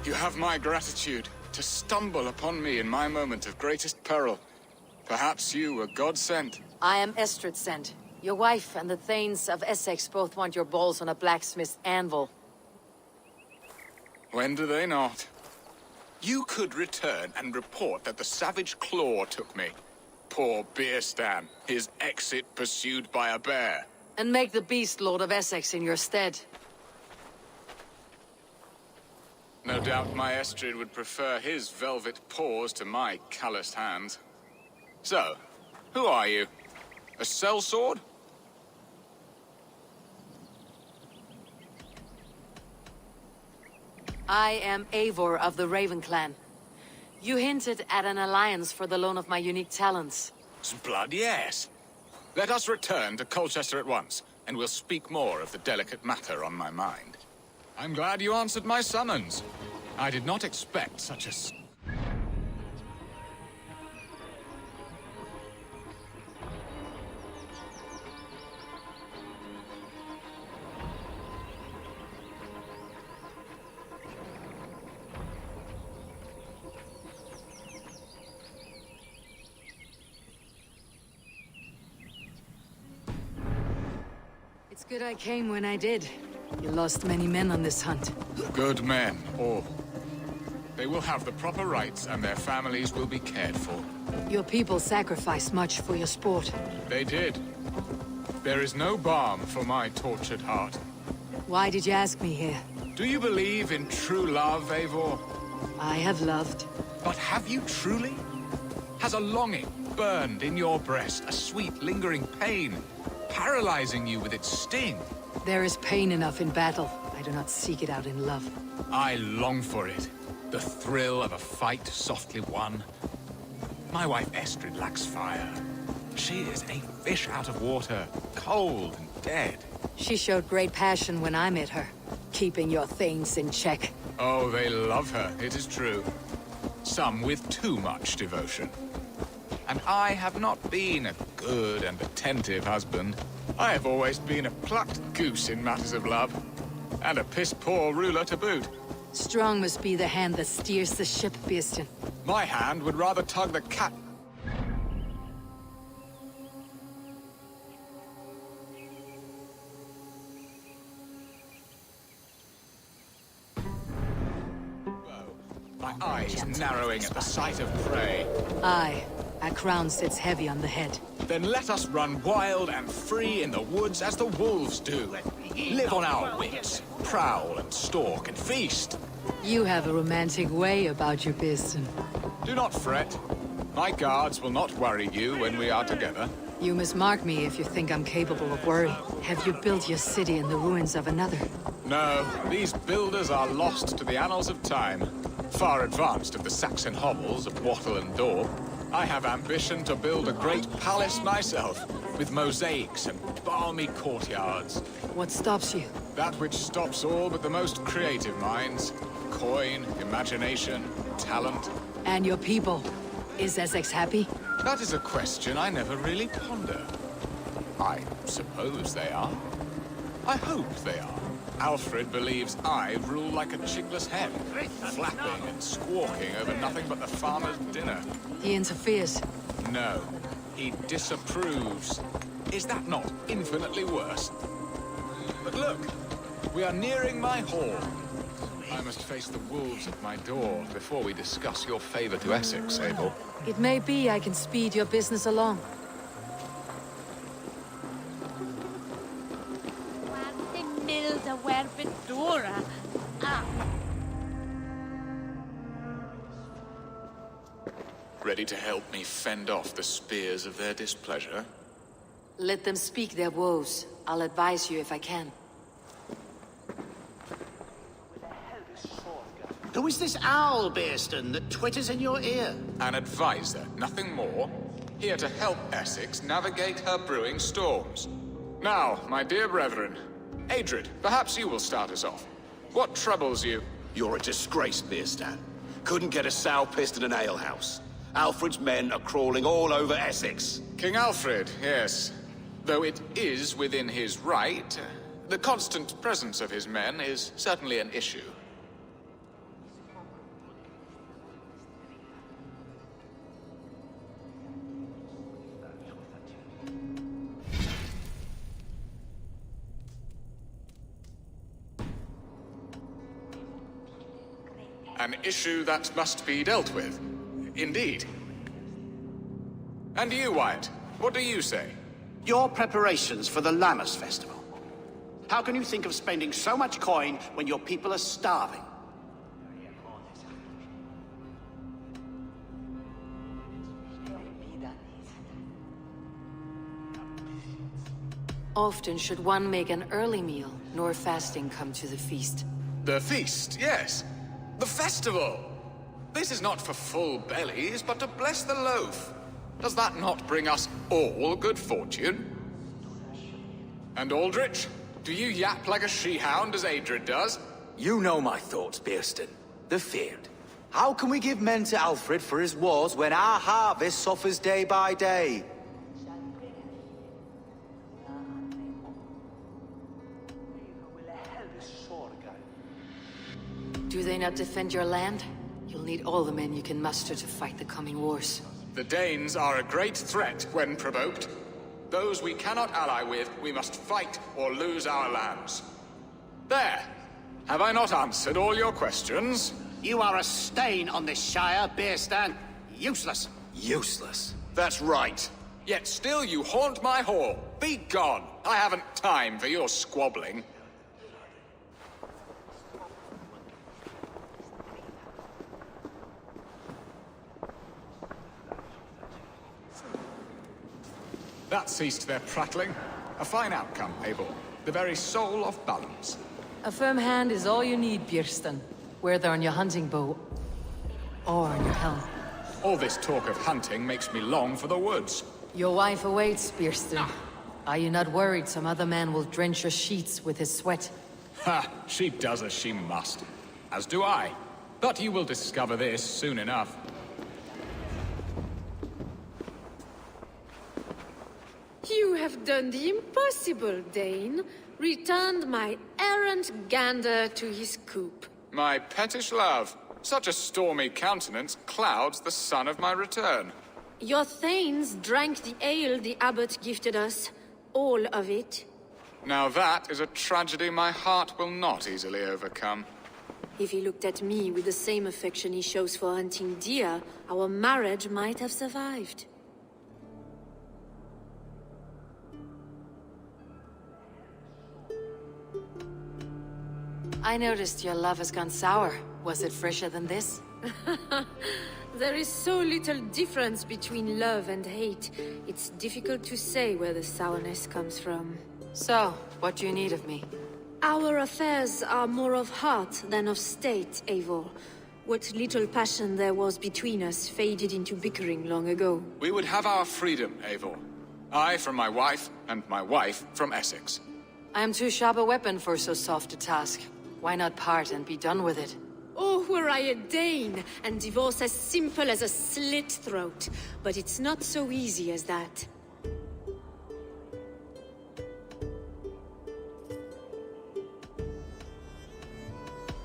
You have my gratitude to stumble upon me in my moment of greatest peril. Perhaps you were God sent. I am Estrid sent. Your wife and the Thanes of Essex both want your balls on a blacksmith's anvil. When do they not? You could return and report that the savage Claw took me. Poor Bearstan, his exit pursued by a bear. And make the beast Lord of Essex in your stead. No doubt my Estrid would prefer his velvet paws to my calloused hands. So, who are you? A sellsword? I am Eivor of the Raven Clan. You hinted at an alliance for the loan of my unique talents. Blood, yes. Let us return to Colchester at once, and we'll speak more of the delicate matter on my mind. I'm glad you answered my summons. I did not expect such a... It's good I came when I did. You lost many men on this hunt. Good men, all. They will have the proper rights and their families will be cared for. Your people sacrificed much for your sport. They did. There is no balm for my tortured heart. Why did you ask me here? Do you believe in true love, Eivor? I have loved. But have you truly? Has a longing burned in your breast, a sweet, lingering pain, paralyzing you with its sting? There is pain enough in battle. I do not seek it out in love. I long for it. The thrill of a fight softly won. My wife Estrid lacks fire. She is a fish out of water, cold and dead. She showed great passion when I met her, keeping your things in check. Oh, they love her, it is true. Some with too much devotion. And I have not been a good and attentive husband. I have always been a plucked goose in matters of love. And a piss-poor ruler to boot. Strong must be the hand that steers the ship, Birsten. My hand would rather tug the cat... My eyes narrowing at the sight of prey. Aye, a crown sits heavy on the head. Then let us run wild and free in the woods as the wolves do. Live on our wits, prowl and stalk and feast. You have a romantic way about you, Birsten. Do not fret. My guards will not worry you when we are together. You must mark me if you think I'm capable of worry. Have you built your city in the ruins of another? No, these builders are lost to the annals of time. Far advanced of the Saxon hovels of Wattle and Daub. I have ambition to build a great palace myself, with mosaics and balmy courtyards. What stops you? That which stops all but the most creative minds. Coin, imagination, talent. And your people? Is Essex happy? That is a question I never really ponder. I suppose they are. I hope they are. Alfred believes I rule like a chickless hen, flapping and squawking over nothing but the farmer's dinner. He interferes. No, he disapproves. Is that not infinitely worse? But look, we are nearing my hall. I must face the wolves at my door before we discuss your favor to Essex, Abel. It may be I can speed your business along. Ready to help me fend off the spears of their displeasure? Let them speak their woes. I'll advise you if I can. Who is this owl, Birsten, that twitters in your ear? An advisor, nothing more. Here to help Essex navigate her brewing storms. Now, my dear brethren, Adrid, perhaps you will start us off. What troubles you? You're a disgrace, Birsten. Couldn't get a sow pissed in an alehouse. Alfred's men are crawling all over Essex. King Alfred, yes. Though it is within his right, the constant presence of his men is certainly an issue. An issue that must be dealt with. Indeed. And you, Wyatt, what do you say? Your preparations for the Lammas Festival. How can you think of spending so much coin when your people are starving? Often should one make an early meal, nor fasting come to the feast. The feast, yes. The festival! This is not for full bellies, but to bless the loaf. Does that not bring us all good fortune? And Aldrich, do you yap like a she-hound as Adrid does? You know my thoughts, Birsten. The feared. How can we give men to Alfred for his wars when our harvest suffers day by day? Do they not defend your land? You'll need all the men you can muster to fight the coming wars. The Danes are a great threat when provoked. Those we cannot ally with, we must fight or lose our lands. There! Have I not answered all your questions? You are a stain on this Shire, Beerstan. Useless. Useless. That's right. Yet still you haunt my hall. Be gone! I haven't time for your squabbling. That ceased their prattling. A fine outcome, Abel. The very soul of balance. A firm hand is all you need, Björnston. Whether on your hunting bow or on your helm. All this talk of hunting makes me long for the woods. Your wife awaits, Björnston. Are you not worried some other man will drench your sheets with his sweat? Ha! She does as she must. As do I. But you will discover this soon enough. You have done the impossible, Dane. Returned my errant gander to his coop. My pettish love. Such a stormy countenance clouds the sun of my return. Your thanes drank the ale the abbot gifted us. All of it. Now that is a tragedy my heart will not easily overcome. If he looked at me with the same affection he shows for hunting deer, our marriage might have survived. I noticed your love has gone sour. Was it fresher than this? There is so little difference between love and hate. It's difficult to say where the sourness comes from. So, what do you need of me? Our affairs are more of heart than of state, Eivor. What little passion there was between us faded into bickering long ago. We would have our freedom, Eivor. I from my wife, and my wife from Essex. I am too sharp a weapon for so soft a task. Why not part and be done with it? Oh, were I a Dane, and divorce as simple as a slit throat. But it's not so easy as that.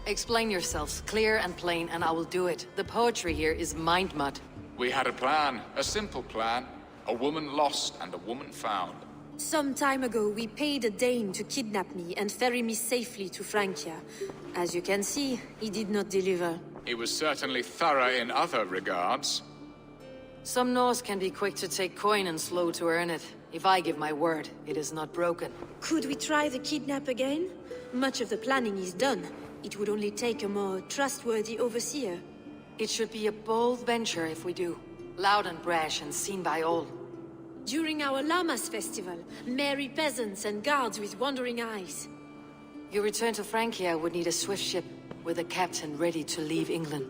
Explain yourselves, clear and plain, and I will do it. The poetry here is mind mud. We had a plan, a simple plan. A woman lost and a woman found. Some time ago, we paid a Dane to kidnap me and ferry me safely to Francia. As you can see, he did not deliver. He was certainly thorough in other regards. Some Norse can be quick to take coin and slow to earn it. If I give my word, it is not broken. Could we try the kidnap again? Much of the planning is done. It would only take a more trustworthy overseer. It should be a bold venture if we do. Loud and brash and seen by all. During our Llamas festival, merry peasants and guards with wandering eyes. Your return to Francia would need a swift ship, with a captain ready to leave England.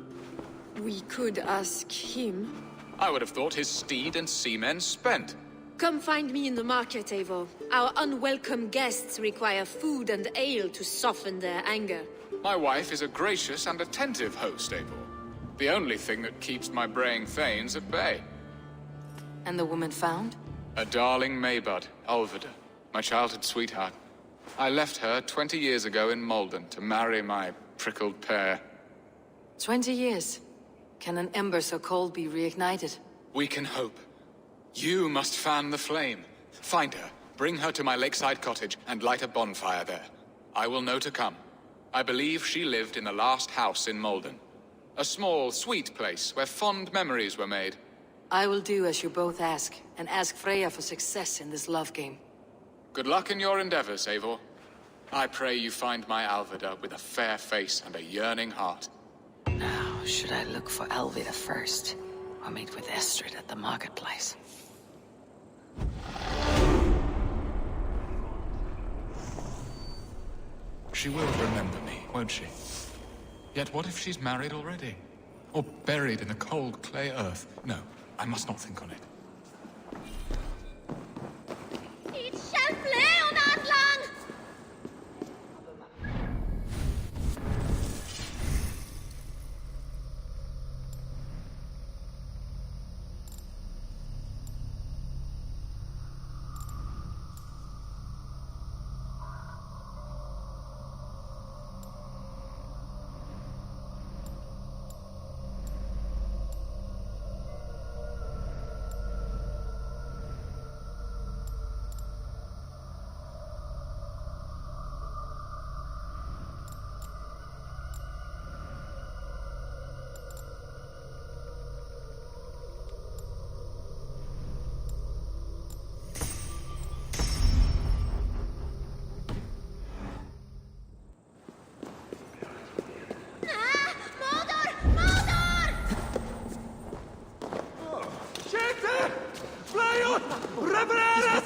We could ask him. I would have thought his steed and seamen spent. Come find me in the market, Eivor. Our unwelcome guests require food and ale to soften their anger. My wife is a gracious and attentive host, Eivor. The only thing that keeps my braying thanes at bay. And the woman found? A darling Maybud, Ulvida, my childhood sweetheart. I left her 20 years ago in Malden to marry my prickled pear. 20 years? Can an ember so cold be reignited? We can hope. You must fan the flame. Find her, bring her to my lakeside cottage, and light a bonfire there. I will know to come. I believe she lived in the last house in Malden. A small, sweet place where fond memories were made. I will do as you both ask, and ask Freya for success in this love game. Good luck in your endeavors, Eivor. I pray you find my Alvida with a fair face and a yearning heart. Now, should I look for Alvida first, or meet with Estrid at the marketplace? She will remember me, won't she? Yet what if she's married already? Or buried in the cold clay earth? No, I must not think on it.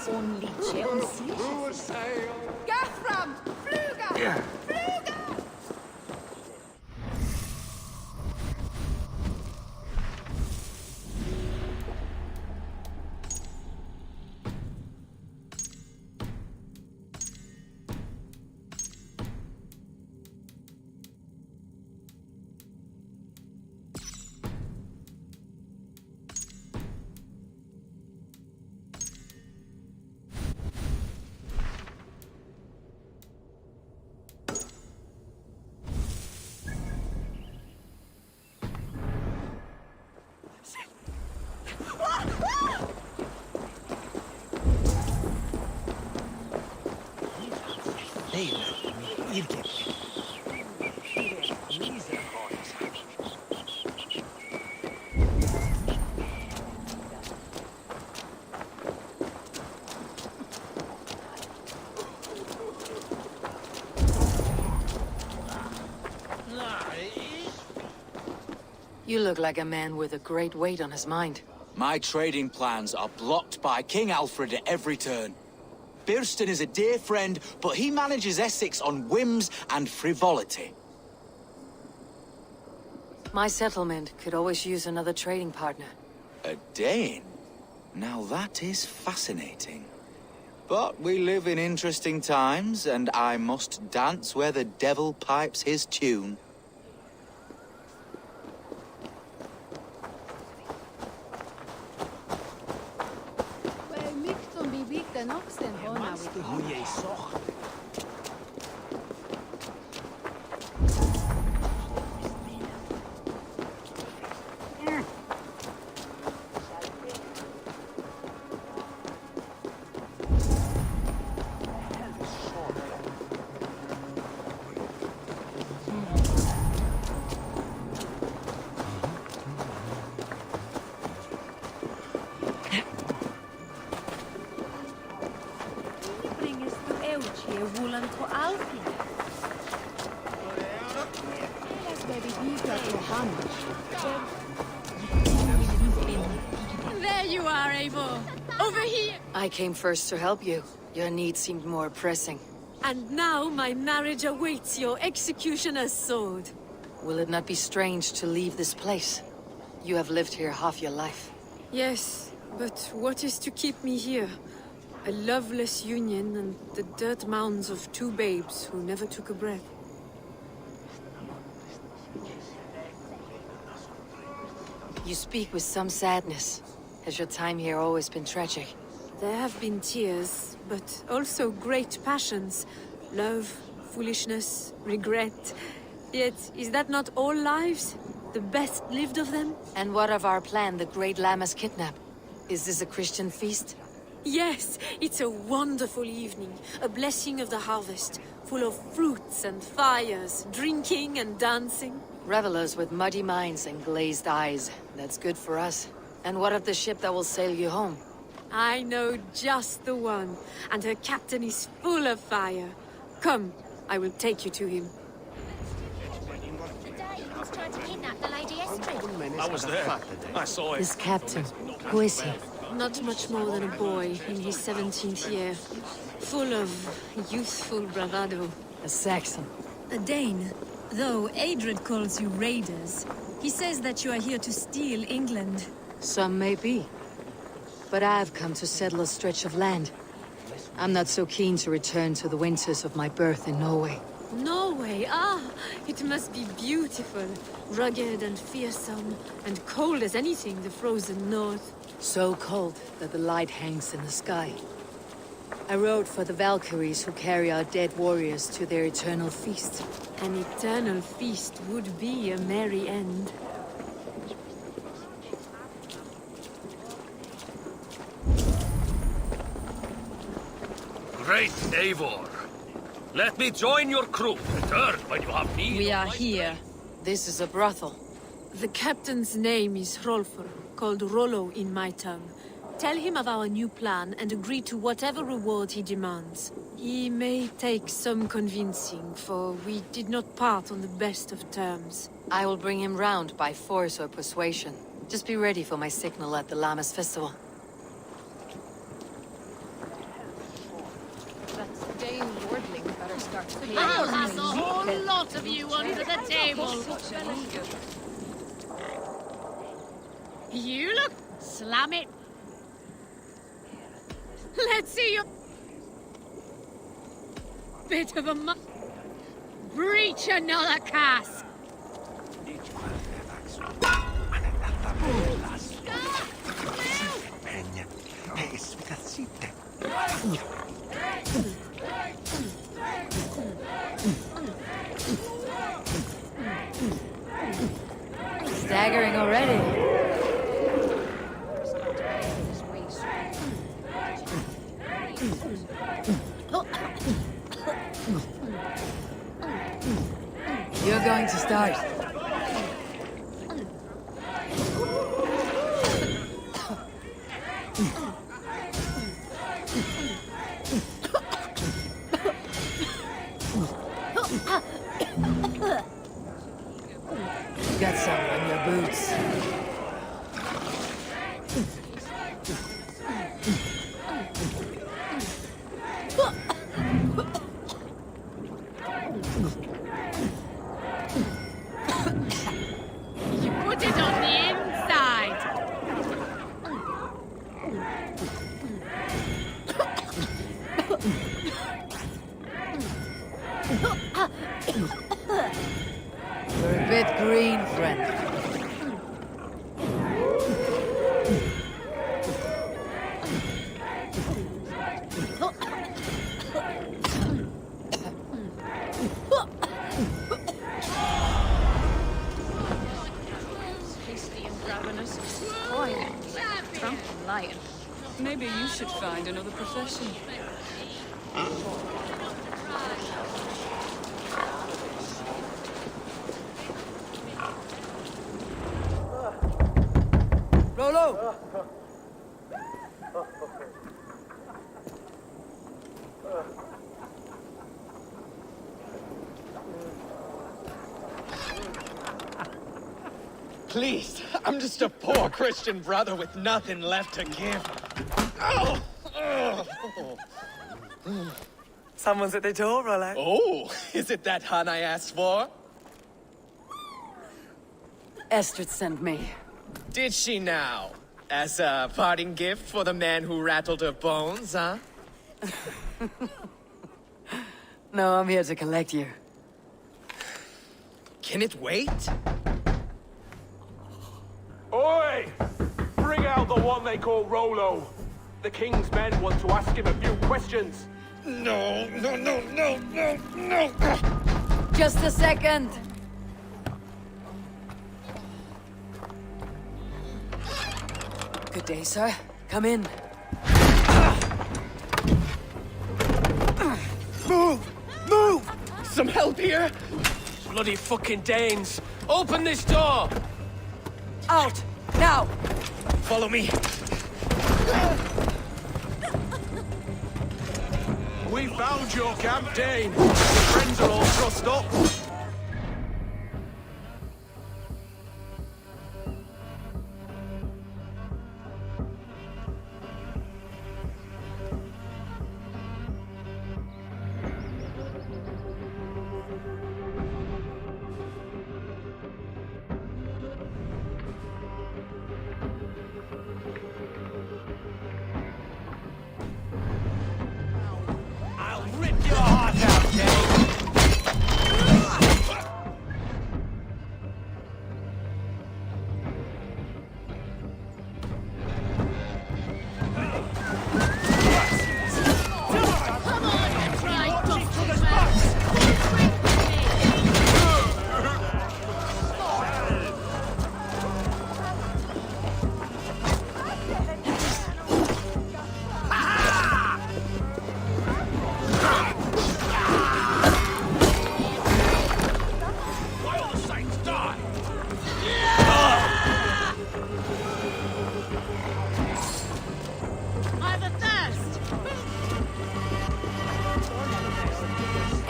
Only on sea. Gathram! Fluga! Yeah. Fluga! You look like a man with a great weight on his mind. My trading plans are blocked by King Alfred at every turn. Birston is a dear friend, but he manages Essex on whims and frivolity. My settlement could always use another trading partner. A Dane? Now that is fascinating. But we live in interesting times, and I must dance where the devil pipes his tune. There you are, Eivor. Over here. I came first to help you. Your need seemed more pressing. And now my marriage awaits your executioner's sword. Will it not be strange to leave this place? You have lived here half your life. Yes, but what is to keep me here? A loveless union and the dirt mounds of two babes who never took a breath. You speak with some sadness. Has your time here always been tragic? There have been tears, but also great passions. Love, foolishness, regret. Yet, is that not all lives? The best lived of them? And what of our plan, the Great Lammas kidnap? Is this a Christian feast? Yes, it's a wonderful evening. A blessing of the harvest, full of fruits and fires, drinking and dancing. Revelers with muddy minds and glazed eyes. That's good for us. And what of the ship that will sail you home? I know just the one, and her captain is full of fire. Come, I will take you to him. I was there. I saw it. This captain, who is he? Not much more than a boy in his 17th year. Full of youthful bravado. A Saxon. A Dane. Though Adred calls you raiders, he says that you are here to steal England. Some may be. But I've come to settle a stretch of land. I'm not so keen to return to the winters of my birth in Norway. Norway, it must be beautiful. Rugged and fearsome, and cold as anything the frozen north. So cold that the light hangs in the sky. I rode for the Valkyries who carry our dead warriors to their eternal feast. An eternal feast would be a merry end. Great Eivor. Let me join your crew. Return when you have need. We are here. This is a brothel. The captain's name is Hrolfr, called Rollo in my tongue. Tell him of our new plan and agree to whatever reward he demands. He may take some convincing, for we did not part on the best of terms. I will bring him round by force or persuasion. Just be ready for my signal at the Lammas festival. lot of you under the table. You look... Slam it. Let's see your... Bit of a breach another cask. Staggering already. You're going to start. You got some on your boots. You put it on the inside. You're a bit green, friend. Hasty and ravenous, spoiled, drunk and lying. Maybe you should find another profession. Rollo! Please, I'm just a poor Christian brother with nothing left to give. Oh! Someone's at the door, Rollo. Oh, is it that hun I asked for? Estrid sent me. Did she now? As a parting gift for the man who rattled her bones, huh? No, I'm here to collect you. Can it wait? Oi! Bring out the one they call Rollo. The king's men want to ask him a few questions. No. Just a second. Good day, sir. Come in. Move! Some help here? Bloody fucking Danes! Open this door! Out! Now! Follow me. We found your camp, Dane. Your friends are all trussed up. I'll rip your heart out, Dane!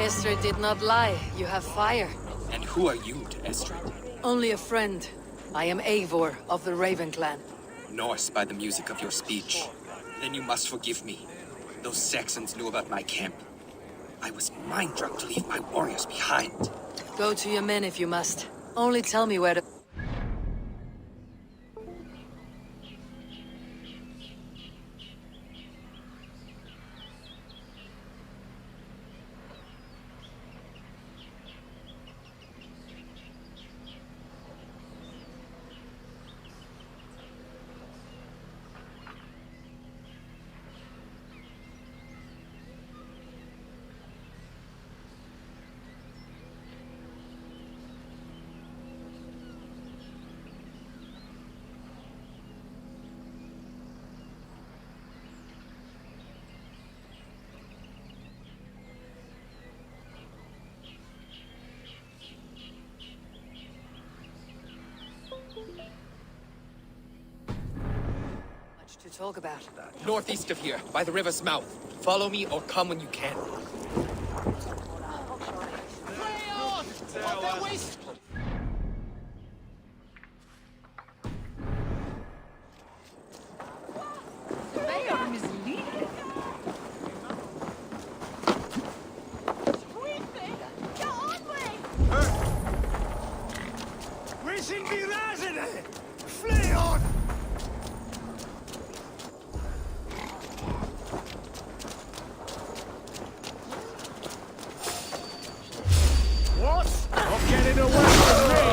Estrid did not lie. You have fire. And who are you to Estrid? Only a friend. I am Eivor of the Raven clan. Norse by the music of your speech. Then you must forgive me. Those Saxons knew about my camp. I was mind-drunk to leave my warriors behind. Go to your men if you must. Only tell me where to... Much to talk about. Northeast of here, by the river's mouth. Follow me or come when you can. They are misleading. We should be resident! Flee on! What? Not getting away from me!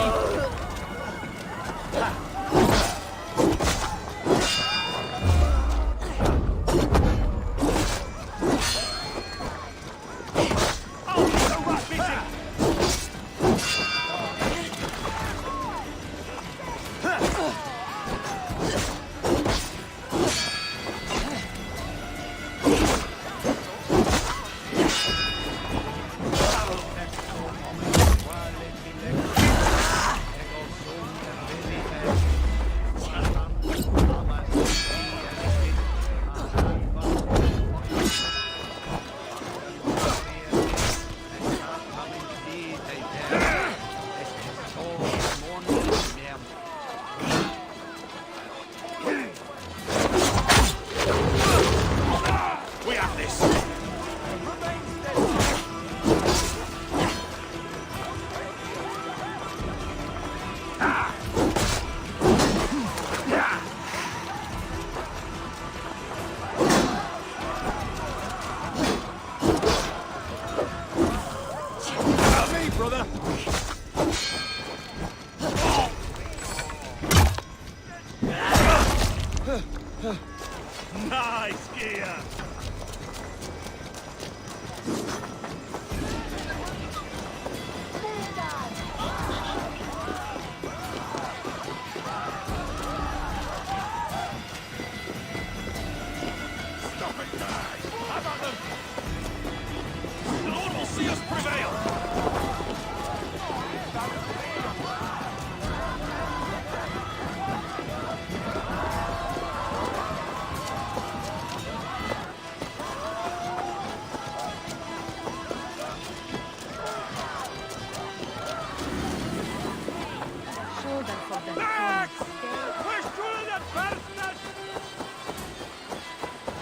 Nice gear! Stop it, guys! How about them? The Lord will see us prevail!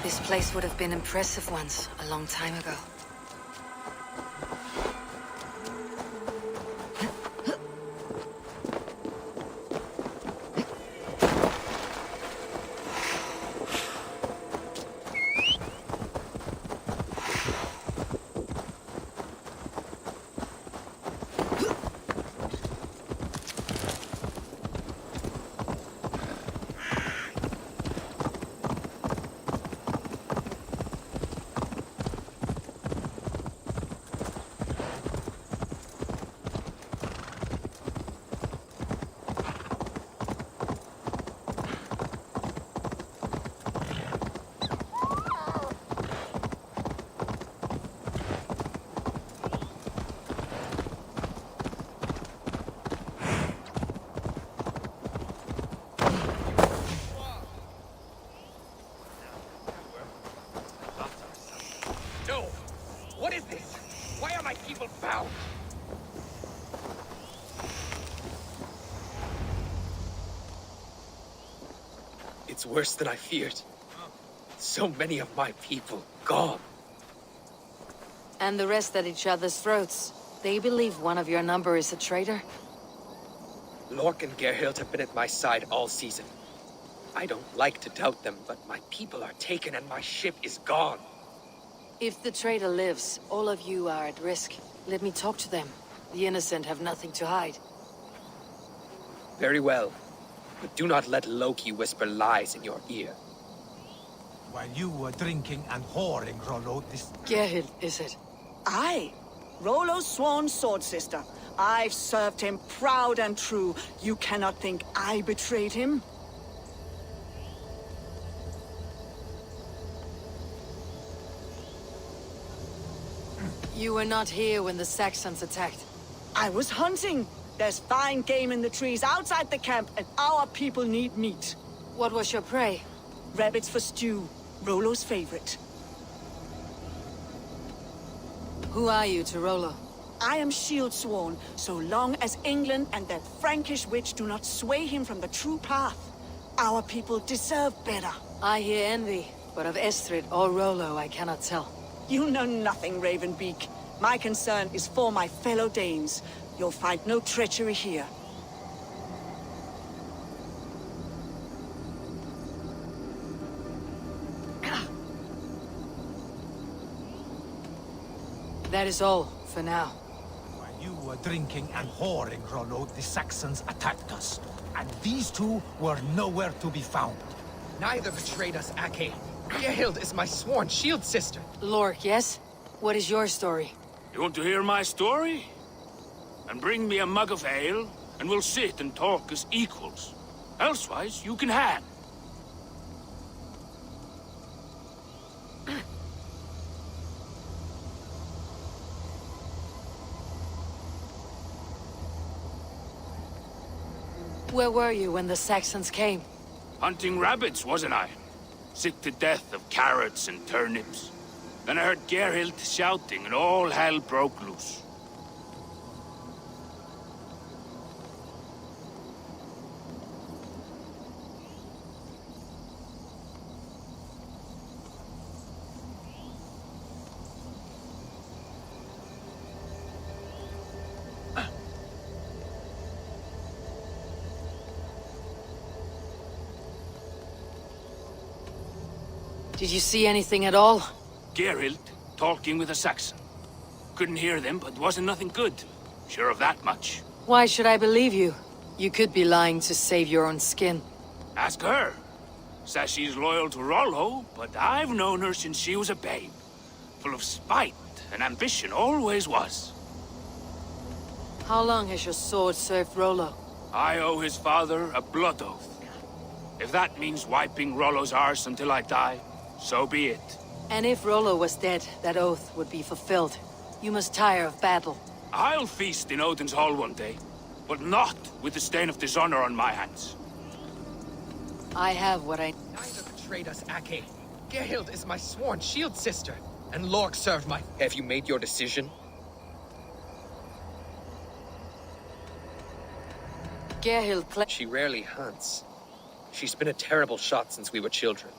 This place would have been impressive once, a long time ago. What is this? Why are my people bound? It's worse than I feared. So many of my people gone. And the rest at each other's throats. They believe one of your number is a traitor? Lork and Gerhild have been at my side all season. I don't like to doubt them, but my people are taken and my ship is gone. If the traitor lives, all of you are at risk. Let me talk to them. The innocent have nothing to hide. Very well. But do not let Loki whisper lies in your ear. While you were drinking and whoring, Rollo, this... Gerhild, is it? Aye. Rollo's sworn sword sister. I've served him proud and true. You cannot think I betrayed him? You were not here when the Saxons attacked. I was hunting. There's fine game in the trees outside the camp, and our people need meat. What was your prey? Rabbits for stew. Rollo's favorite. Who are you to Rollo? I am shield sworn, so long as England and that Frankish witch do not sway him from the true path. Our people deserve better. I hear envy, but of Estrid or Rollo I cannot tell. You know nothing, Ravenbeak. My concern is for my fellow Danes. You'll find no treachery here. That is all, for now. While you were drinking and whoring, Rollo, the Saxons attacked us. And these two were nowhere to be found. Neither betrayed us, Ake. Gerhild is my sworn shield sister. Lork, yes? What is your story? You want to hear my story? And bring me a mug of ale, and we'll sit and talk as equals. Elsewise, you can hang. Where were you when the Saxons came? Hunting rabbits, wasn't I? Sick to death of carrots and turnips. Then I heard Gerhild shouting, and all hell broke loose. Did you see anything at all? Gerhild talking with a Saxon. Couldn't hear them, but wasn't nothing good. Sure of that much. Why should I believe you? You could be lying to save your own skin. Ask her. Says she's loyal to Rollo, but I've known her since she was a babe. Full of spite and ambition, always was. How long has your sword served Rollo? I owe his father a blood oath. If that means wiping Rollo's arse until I die, so be it. And if Rollo was dead, that oath would be fulfilled. You must tire of battle. I'll feast in Odin's hall one day, but not with the stain of dishonor on my hands. I have what I... Neither betrayed us, Ake. Gerhild is my sworn shield sister, and Lork served my... Have you made your decision? Gerhild... She rarely hunts. She's been a terrible shot since we were children.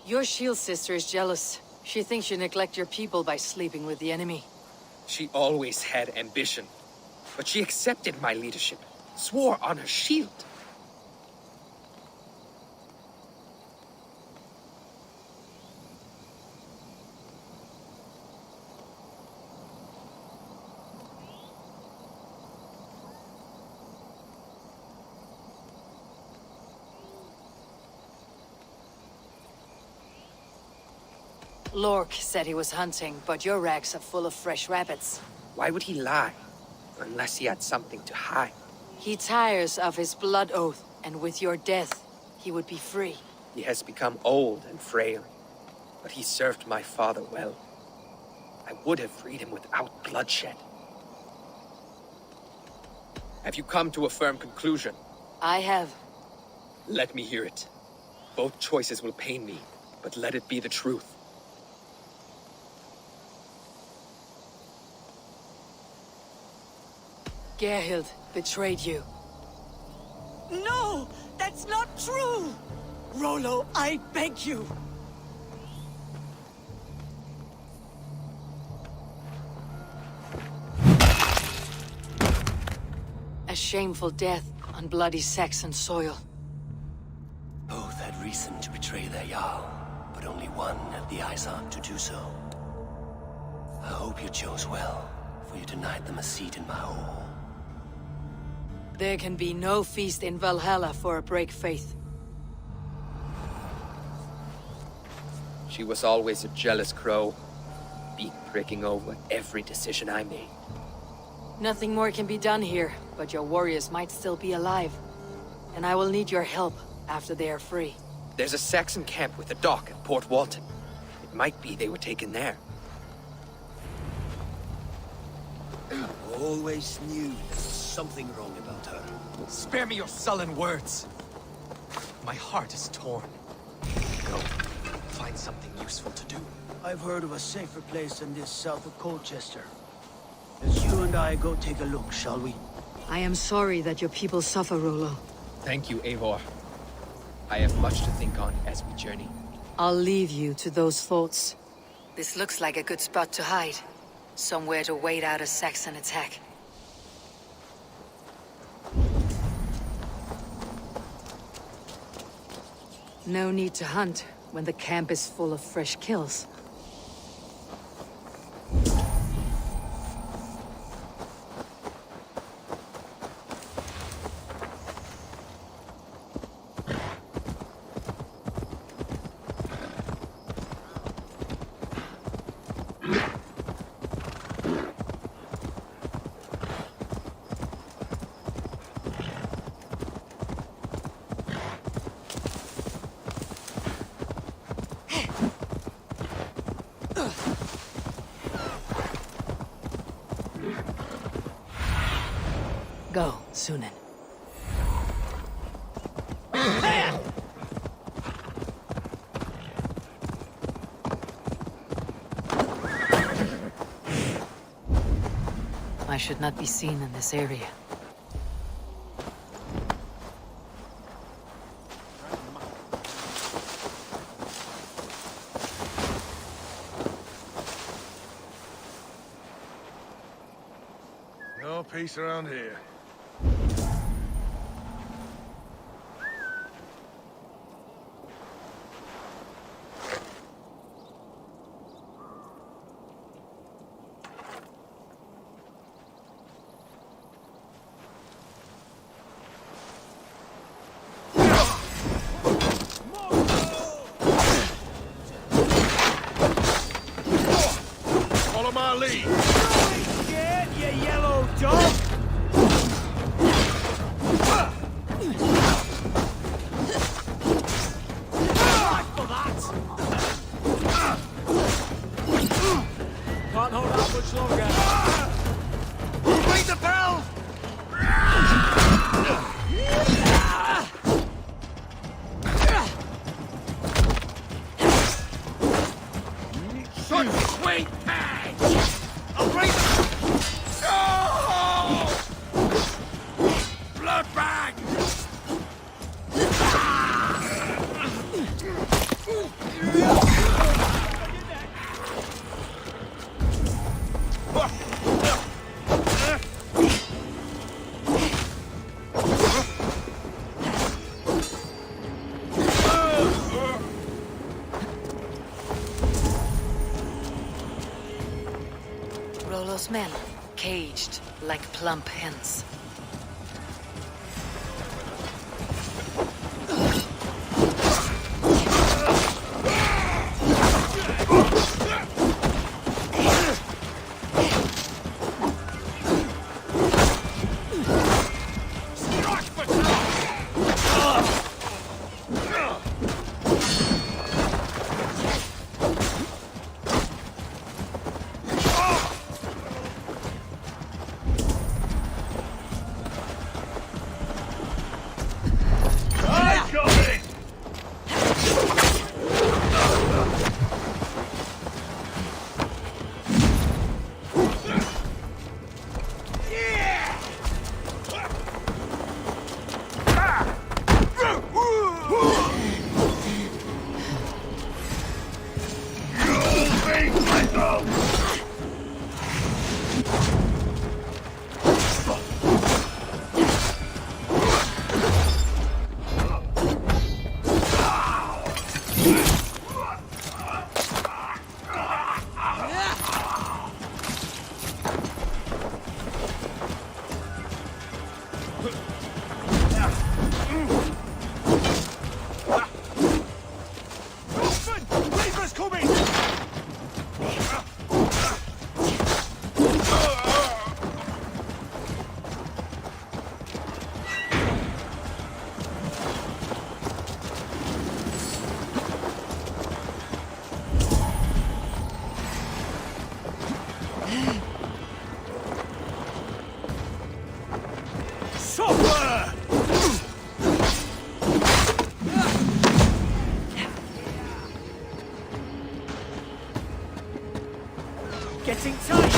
Your shield sister is jealous. She thinks you neglect your people by sleeping with the enemy. She always had ambition, but she accepted my leadership, swore on her shield. Lork said he was hunting, but your racks are full of fresh rabbits. Why would he lie? Unless he had something to hide. He tires of his blood oath, and with your death, he would be free. He has become old and frail, but he served my father well. I would have freed him without bloodshed. Have you come to a firm conclusion? I have. Let me hear it. Both choices will pain me, but let it be the truth. Gerhild betrayed you. No! That's not true! Rollo, I beg you! shameful death on bloody Saxon soil. Both had reason to betray their Jarl, but only one had the eyesight to do so. I hope you chose well, for you denied them a seat in my hall. There can be no feast in Valhalla for a break faith. She was always a jealous crow, beak pricking over every decision I made. Nothing more can be done here, but your warriors might still be alive. And I will need your help after they are free. There's a Saxon camp with a dock at Port Walton. It might be they were taken there. Always knew there was something wrong about her. Spare me your sullen words. My heart is torn. Go. Find something useful to do. I've heard of a safer place than this south of Colchester. Let's you and I go take a look, shall we? I am sorry that your people suffer, Rollo. Thank you, Eivor. I have much to think on as we journey. I'll leave you to those thoughts. This looks like a good spot to hide. Somewhere to wait out a Saxon attack. No need to hunt when the camp is full of fresh kills. Go, Sunan. I should not be seen in this area. No peace around here. Follow my lead. Scared, you yellow dog! Can't hold out much longer. Ring the bell! Such sweet patch! I'll bring the... Oh! Blood bag! Rollo's men, caged like plump hens. getting tight!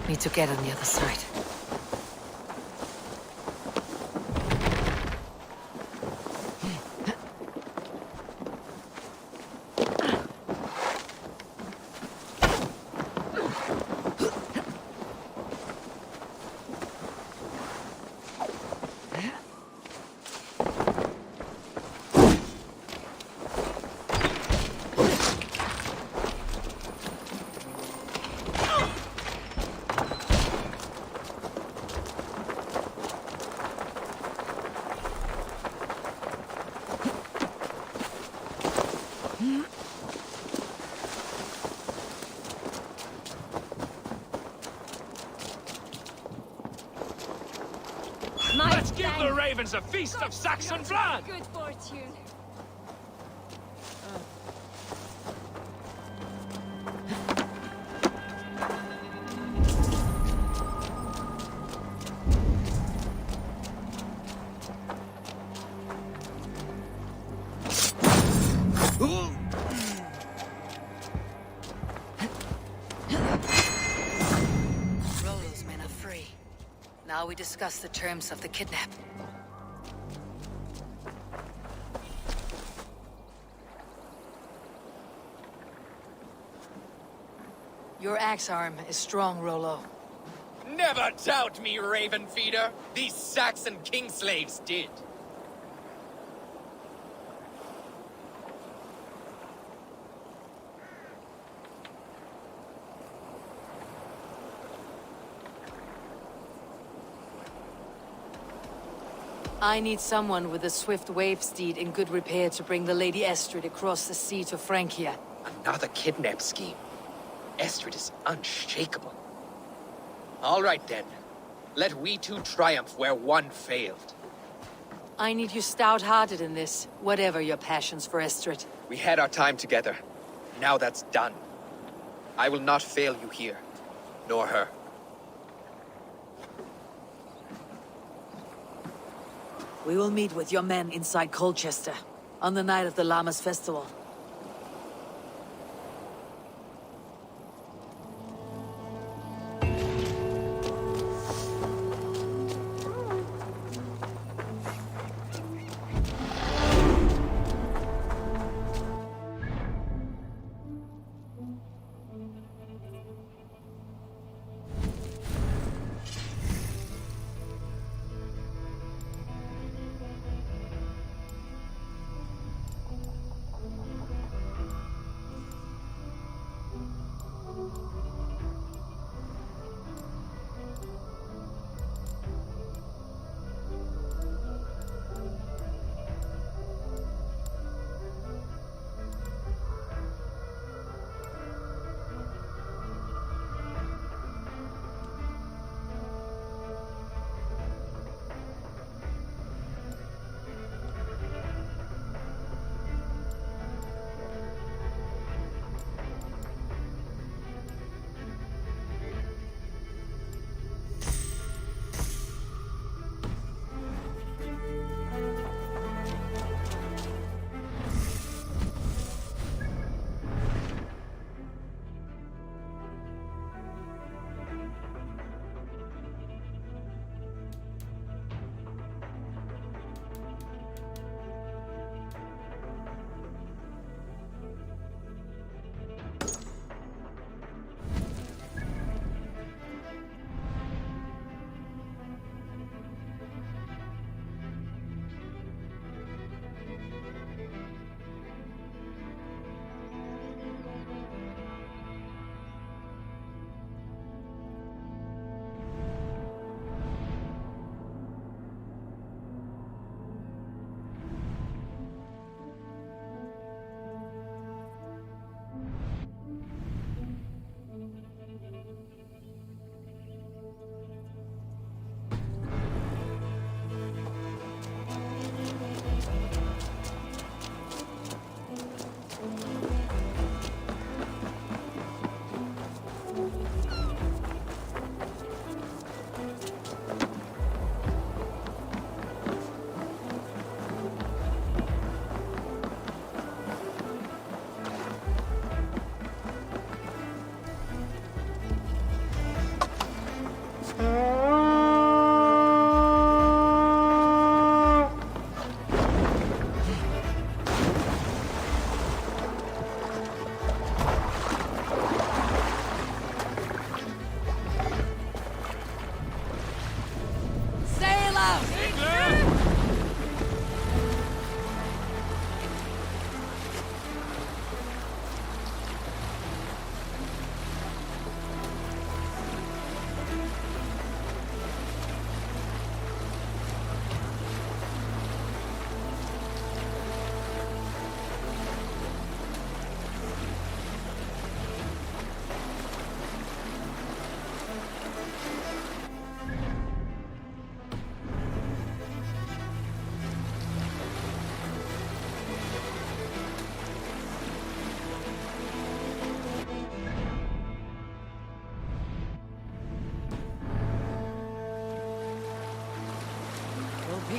Need to get on the other side. Let's give the ravens a feast of Saxon blood! Good fortune. Rollo's men are free. Now we discuss the terms of the kidnap. Your axe arm is strong, Rollo. Never doubt me, Raven Feeder. These Saxon king slaves did. I need someone with a swift wave steed in good repair to bring the Lady Estrid across the sea to Francia. Another kidnap scheme. Estrid is unshakable. All right then. Let we two triumph where one failed. I need you stout-hearted in this, whatever your passions for Estrid. We had our time together. Now that's done. I will not fail you here, nor her. We will meet with your men inside Colchester, on the night of the Lammas festival.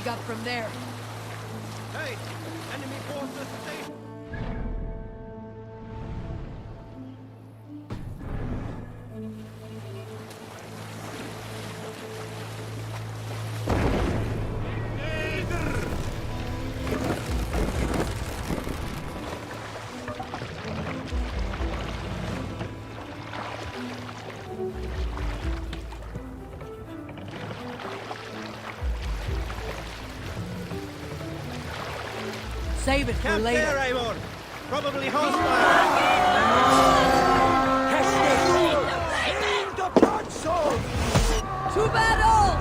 dig up from there. Hey, enemy forces safe. Save it for Camp later. there, Eivor. Probably hostile. To battle!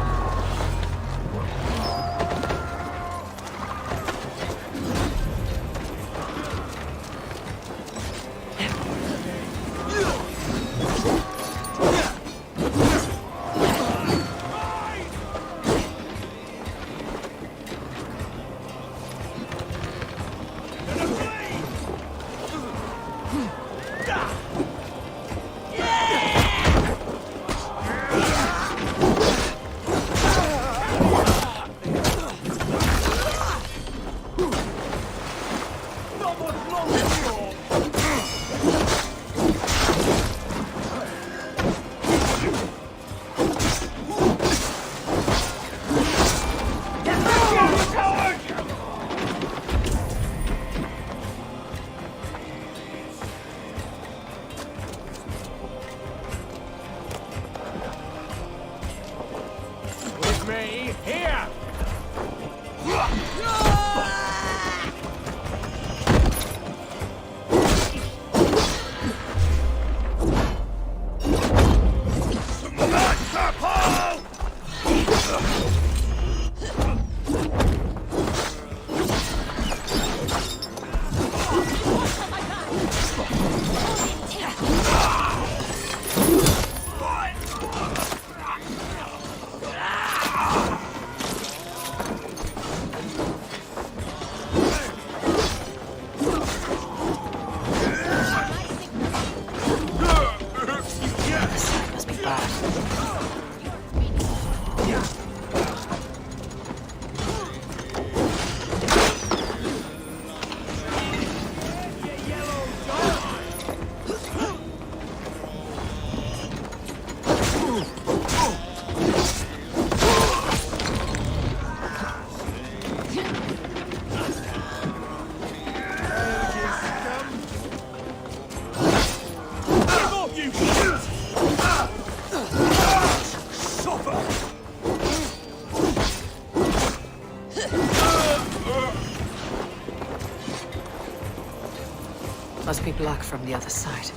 With me, here! Must be black from the other side.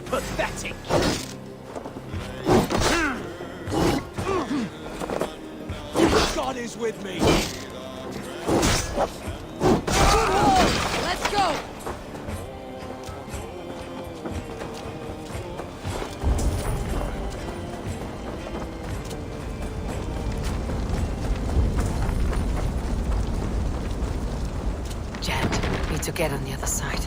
Pathetic! God is with me! Let's go! need to get on the other side.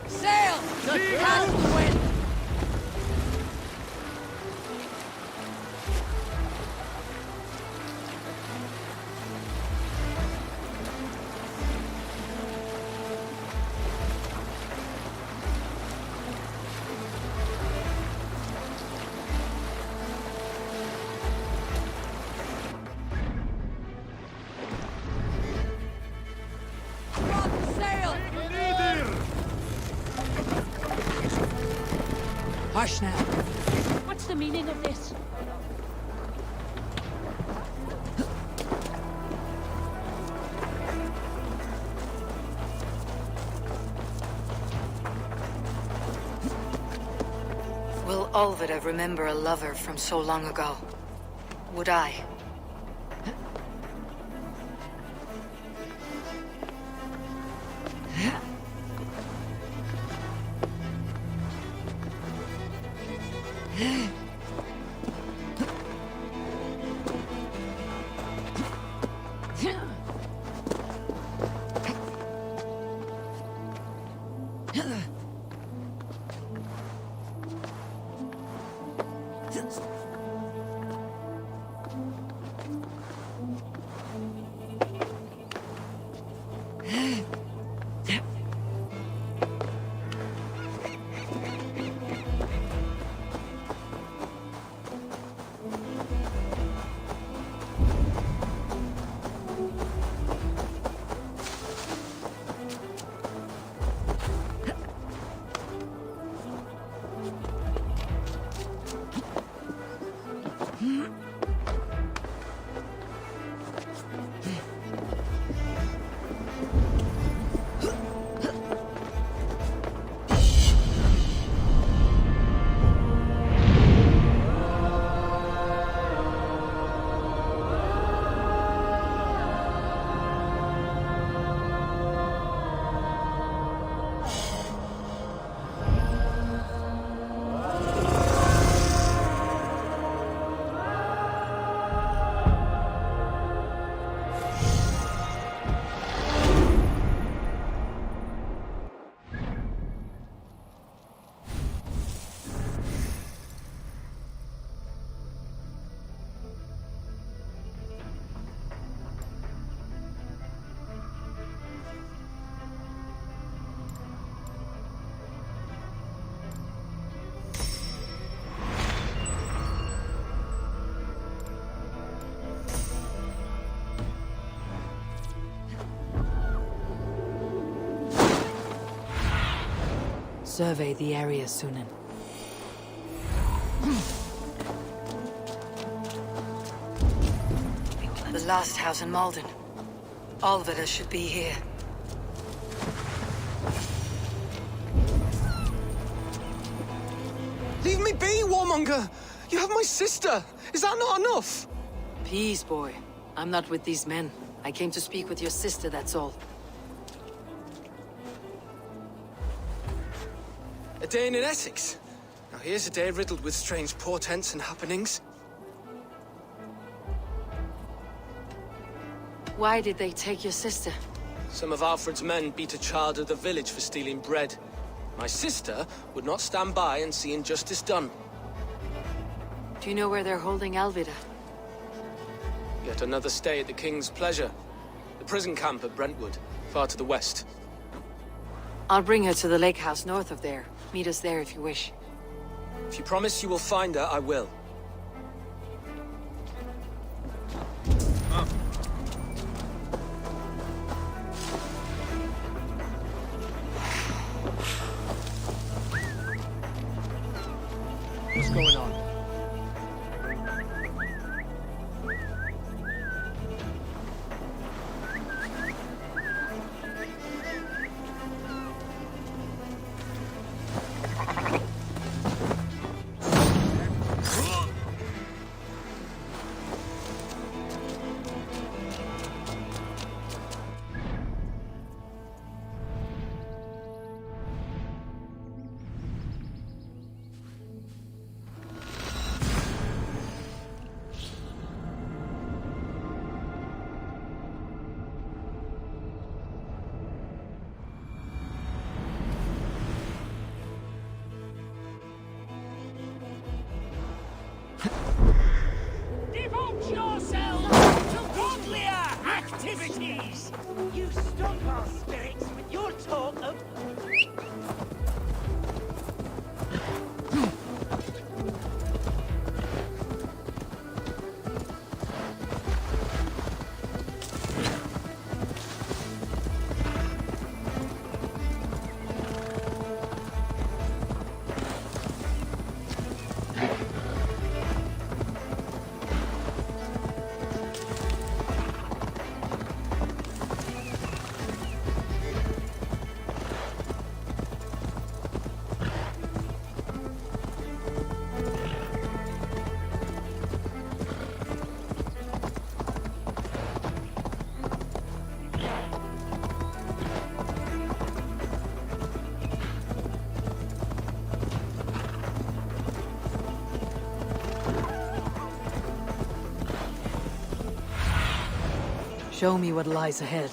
Sail! Catch the wind! Hush now. What's the meaning of this? Will Olvida remember a lover from so long ago? Would I? survey the area, Sunan. The last house in Malden. All of it should be here. Leave me be, warmonger! You have my sister! Is that not enough? Peace, boy. I'm not with these men. I came to speak with your sister, that's all. A day in Essex. Now here's a day riddled with strange portents and happenings. Why did they take your sister? Some of Alfred's men beat a child of the village for stealing bread. My sister would not stand by and see injustice done. Do you know where they're holding Alvida? Yet another stay at the King's pleasure. The prison camp at Brentwood, far to the west. I'll bring her to the lake house north of there. Meet us there if you wish. If you promise you will find her, I will. What's going on? Devote yourselves to godlier activities! You stoke our spirits with your talk of... Show me what lies ahead.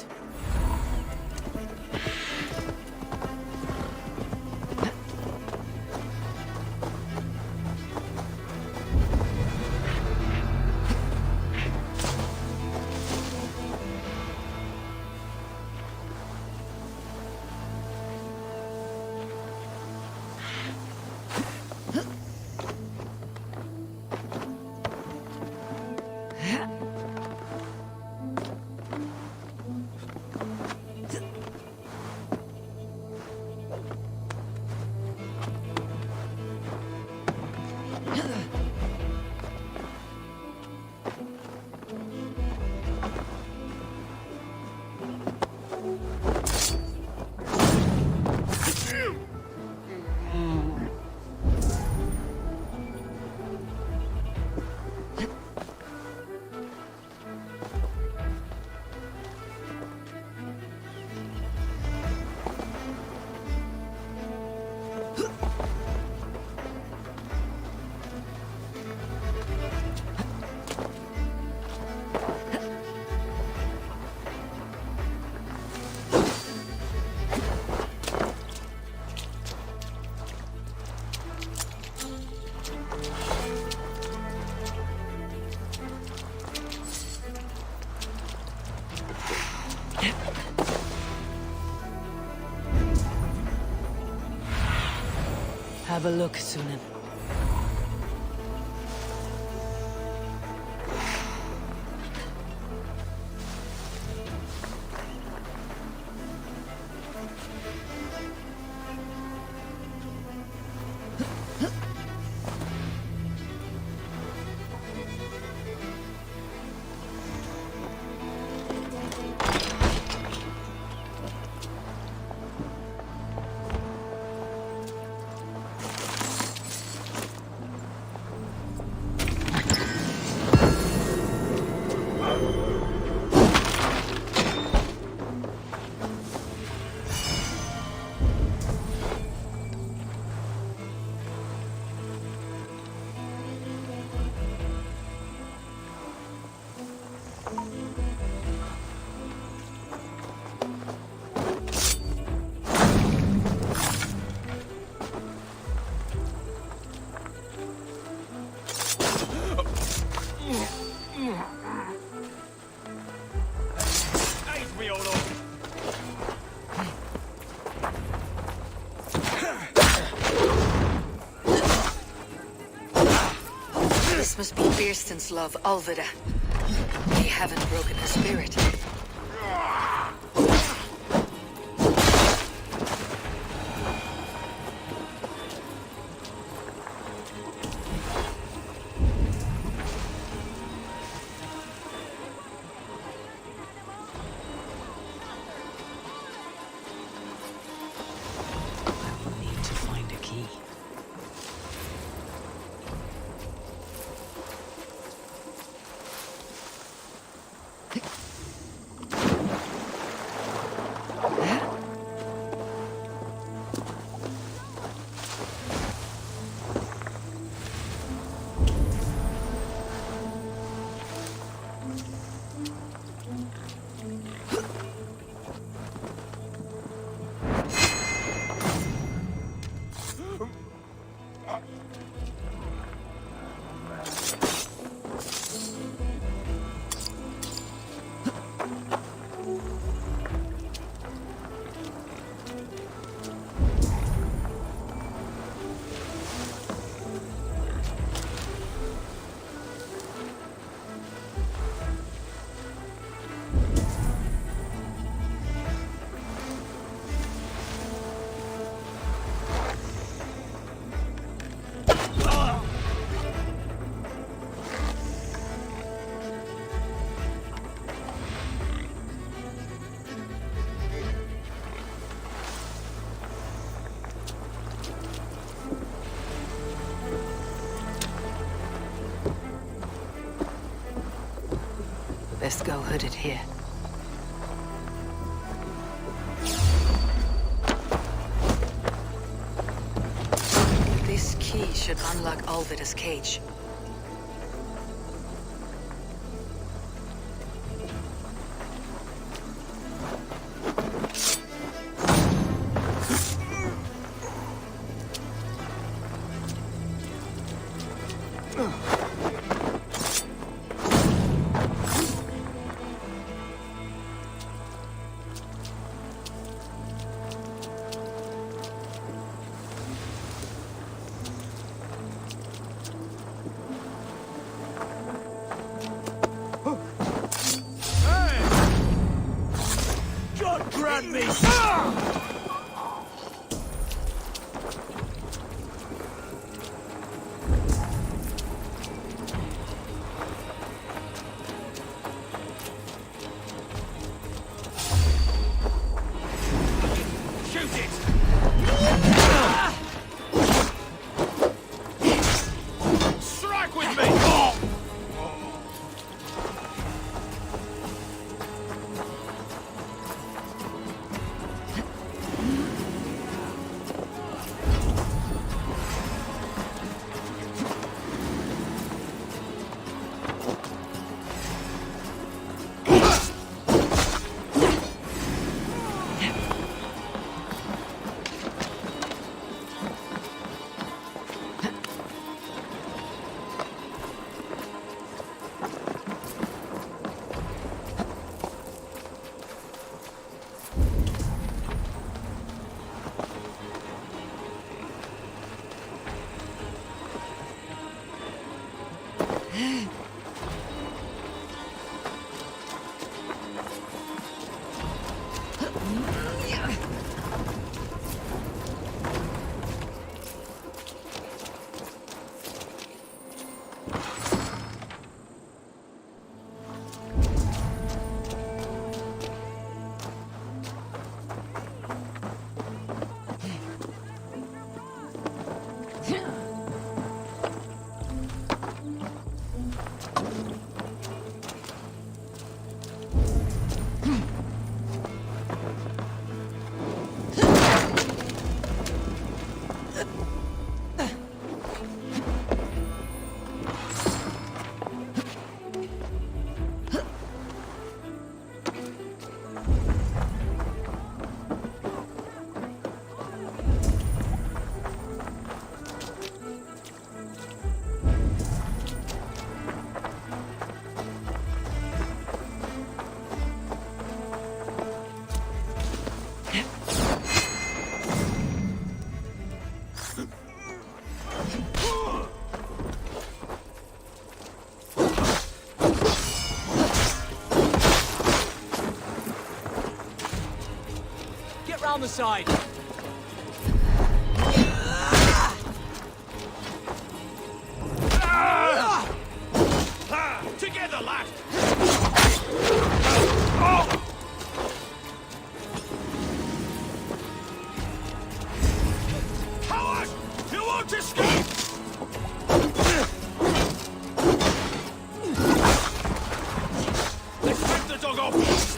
Have a look, Sunan. This must be Beerston's love, Alvida. They haven't broken her spirit. Need to find a key. Best go hooded here. This key should unlock Alvida's cage. Grant me! Shoot it! Strike with me! Get round the side. Together, lad! Coward! You won't escape! Let's rip the dog off!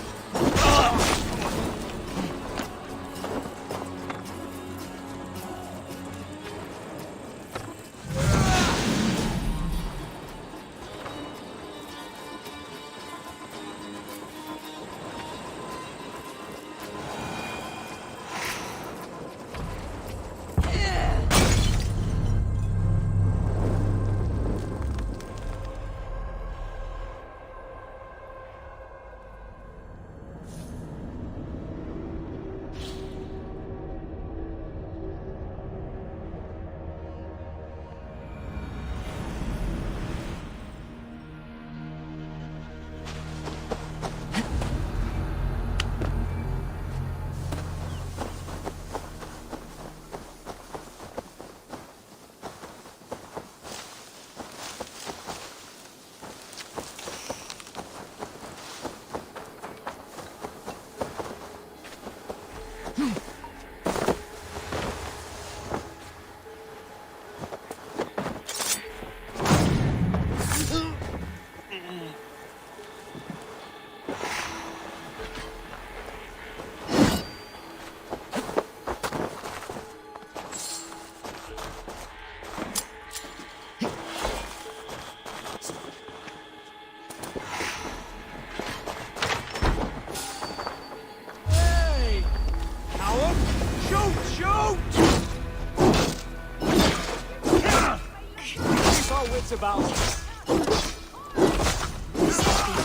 About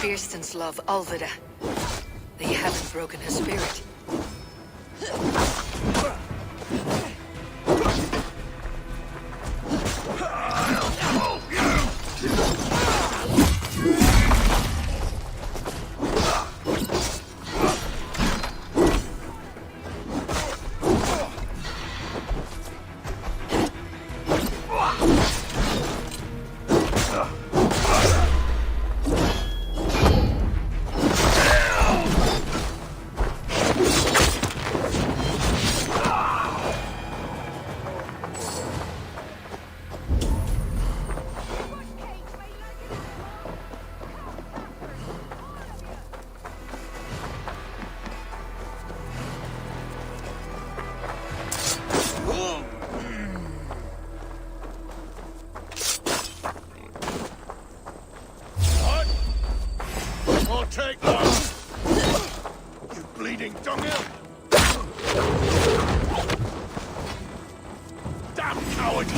Fierstons love Alvida. They haven't broken her spirit. Take that! You bleeding dunghill! Damn coward!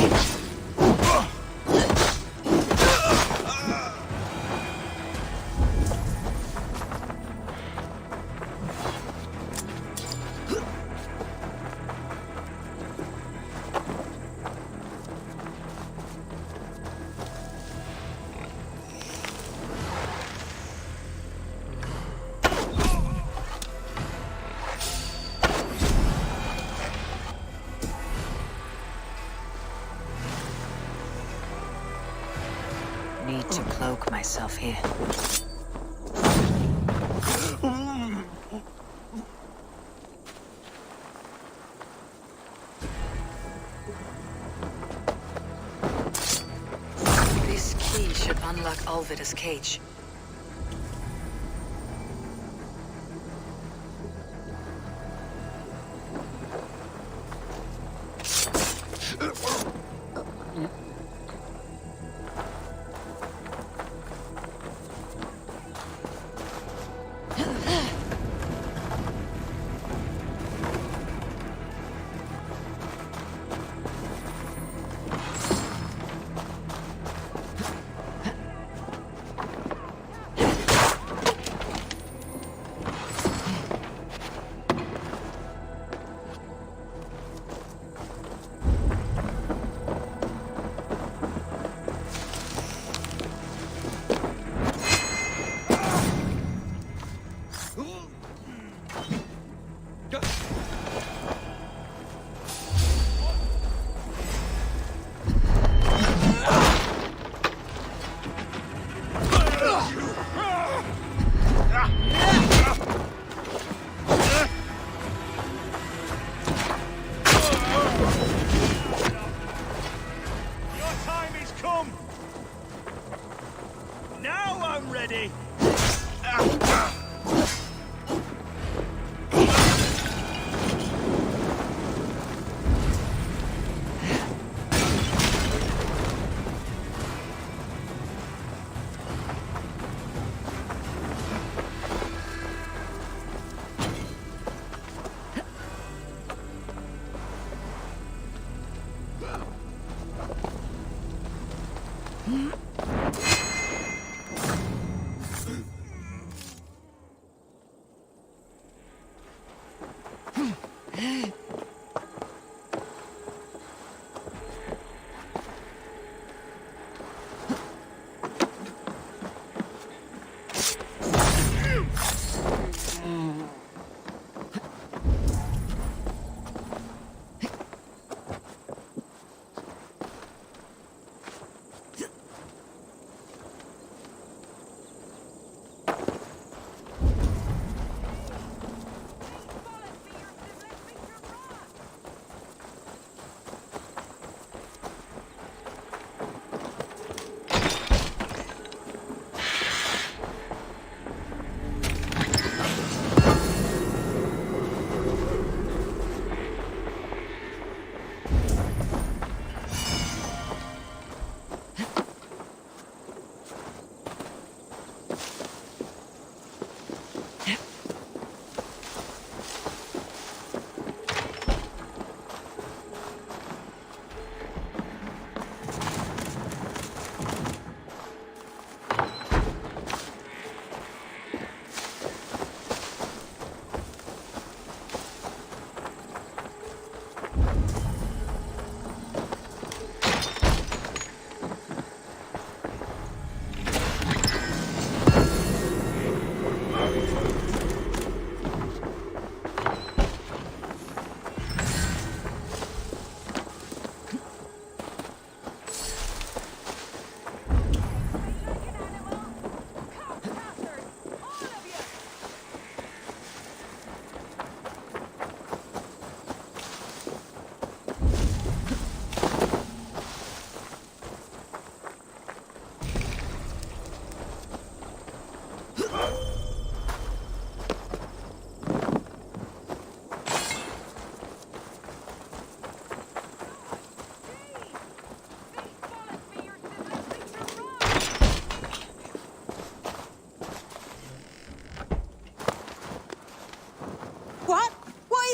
Need to cloak myself here. This key should unlock Alvida's cage.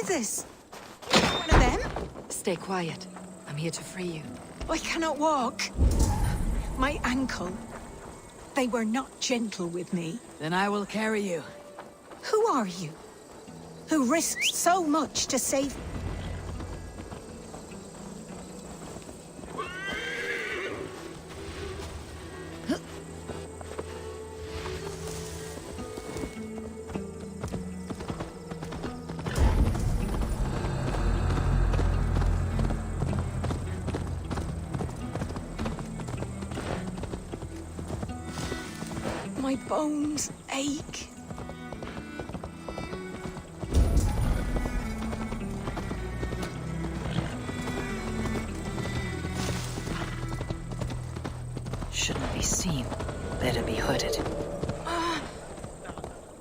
this? One of them? Stay quiet. I'm here to free you. I cannot walk. My ankle. They were not gentle with me. Then I will carry you. Who are you? Who risked so much to save... My bones ache. Shouldn't be seen. Better be hooded.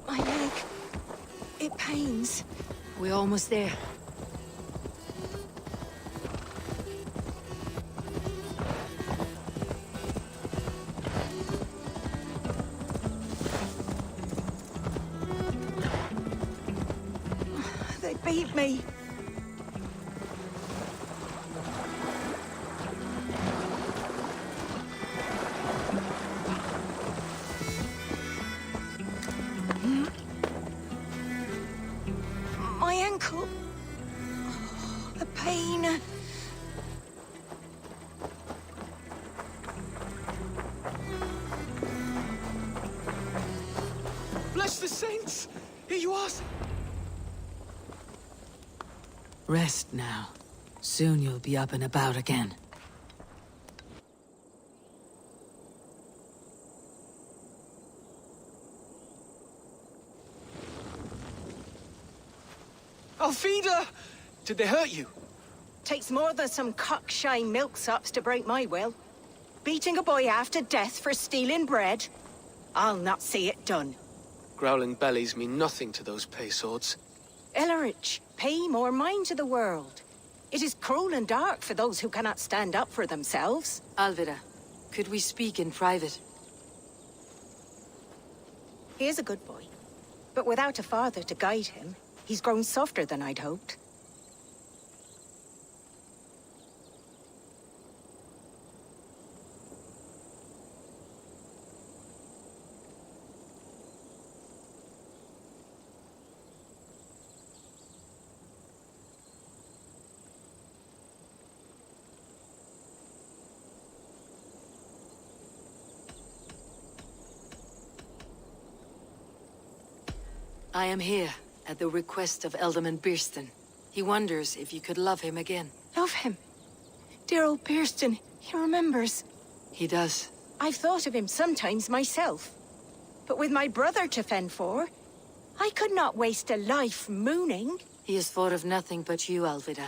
My leg. It pains. We're almost there. They beat me. My ankle. The pain. Bless the saints! Here you are! Rest now. Soon you'll be up and about again. Alfida! Did they hurt you? Takes more than some cockshy milksops to break my will. Beating a boy half to death for stealing bread? I'll not see it done. Growling bellies mean nothing to those pay swords. Ellerich, pay more mind to the world. It is cruel and dark for those who cannot stand up for themselves. Alvida, could we speak in private? He is a good boy, but without a father to guide him, he's grown softer than I'd hoped. I am here at the request of Alderman Birston. He wonders if you could love him again. Love him? Dear old Birston, he remembers. He does. I've thought of him sometimes myself. But with my brother to fend for, I could not waste a life mooning. He has thought of nothing but you, Alvida.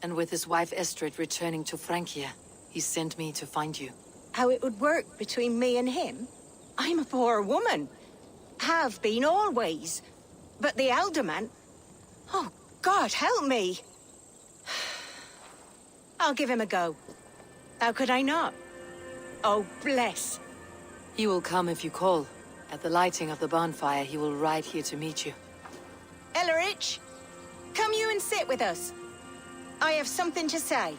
And with his wife Estrid returning to Francia, he sent me to find you. How it would work between me and him? I'm a poor woman. Have been always. But the alderman... Oh, God, help me! I'll give him a go. How could I not? Oh, bless. He will come if you call. At the lighting of the bonfire, he will ride here to meet you. Ellerich, come you and sit with us. I have something to say.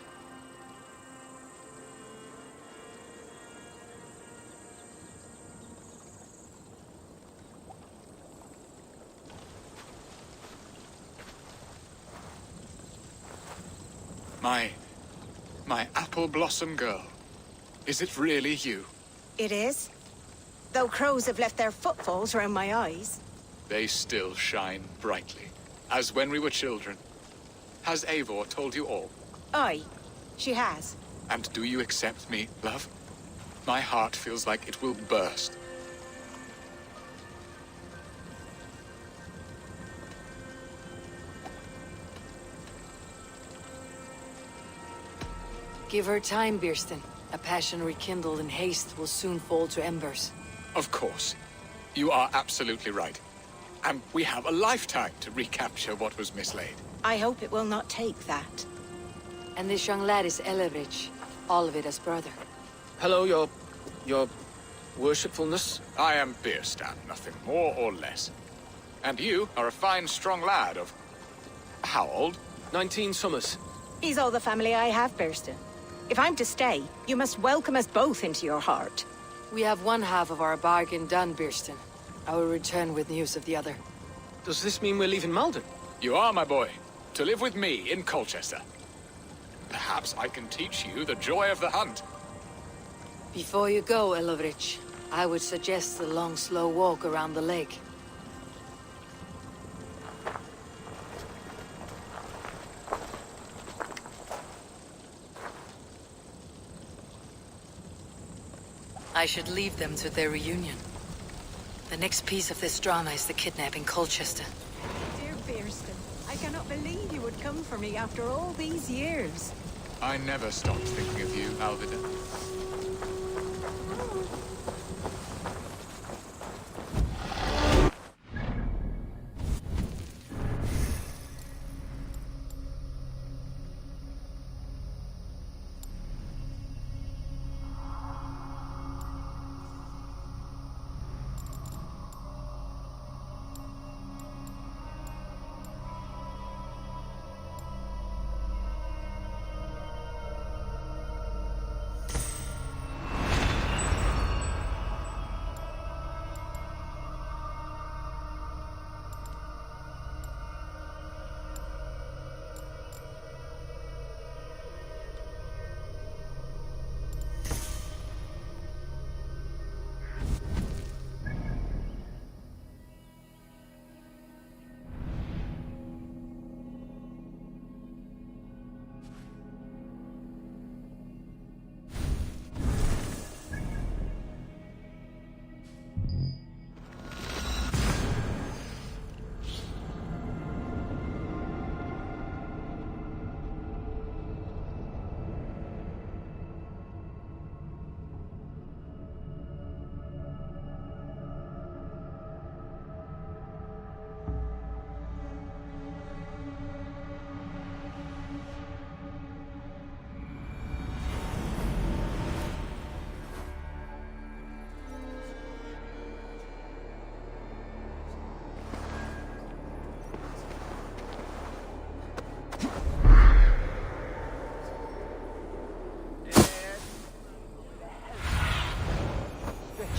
My apple blossom girl. Is it really you? It is. Though crows have left their footfalls around my eyes. They still shine brightly, as when we were children. Has Eivor told you all? Aye, she has. And do you accept me, love? My heart feels like it will burst. Give her time, Birston. A passion rekindled in haste will soon fall to embers. Of course. You are absolutely right. And we have a lifetime to recapture what was mislaid. I hope it will not take that. And this young lad is Ellerich, Alvida's brother. Hello, your worshipfulness? I am Birstan, nothing more or less. And you are a fine, strong lad of How old? 19 summers. He's all the family I have, Burston. If I'm to stay, you must welcome us both into your heart. We have one half of our bargain done, Birston. I will return with news of the other. Does this mean we're leaving Malden? You are, my boy. To live with me in Colchester. Perhaps I can teach you the joy of the hunt. Before you go, Elovrich, I would suggest a long, slow walk around the lake. I should leave them to their reunion. The next piece of this drama is the kidnapping Colchester. Dear Burston, I cannot believe you would come for me after all these years. I never stopped thinking of you, Alvida.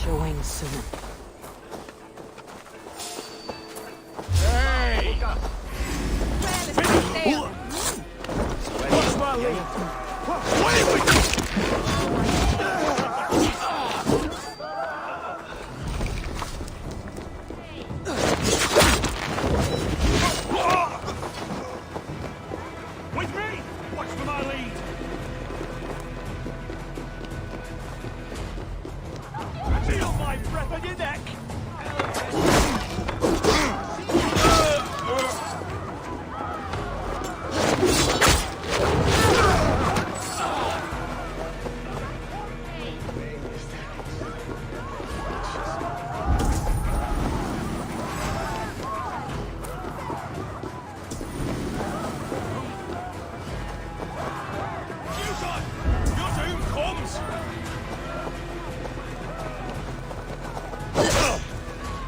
Your wings soon. Hey! What's my lead? Away with you! With me! Watch for my lead! Feel my breath on your neck!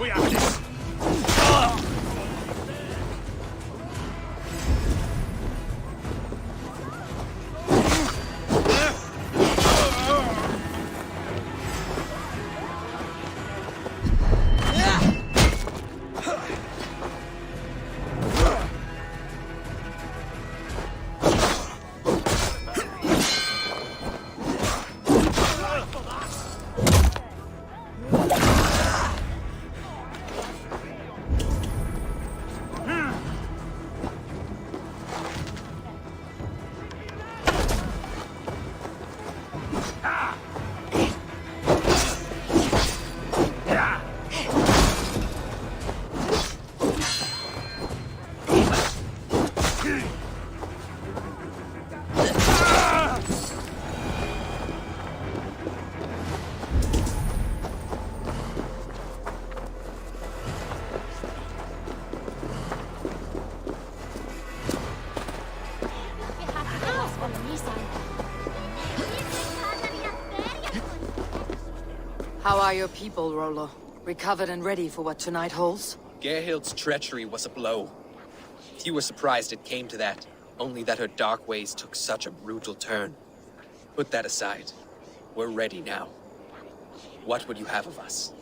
We have this! How are your people, Rollo? Recovered and ready for what tonight holds? Gerhild's treachery was a blow. Few were surprised it came to that, only that her dark ways took such a brutal turn. Put that aside. We're ready now. What would you have of us?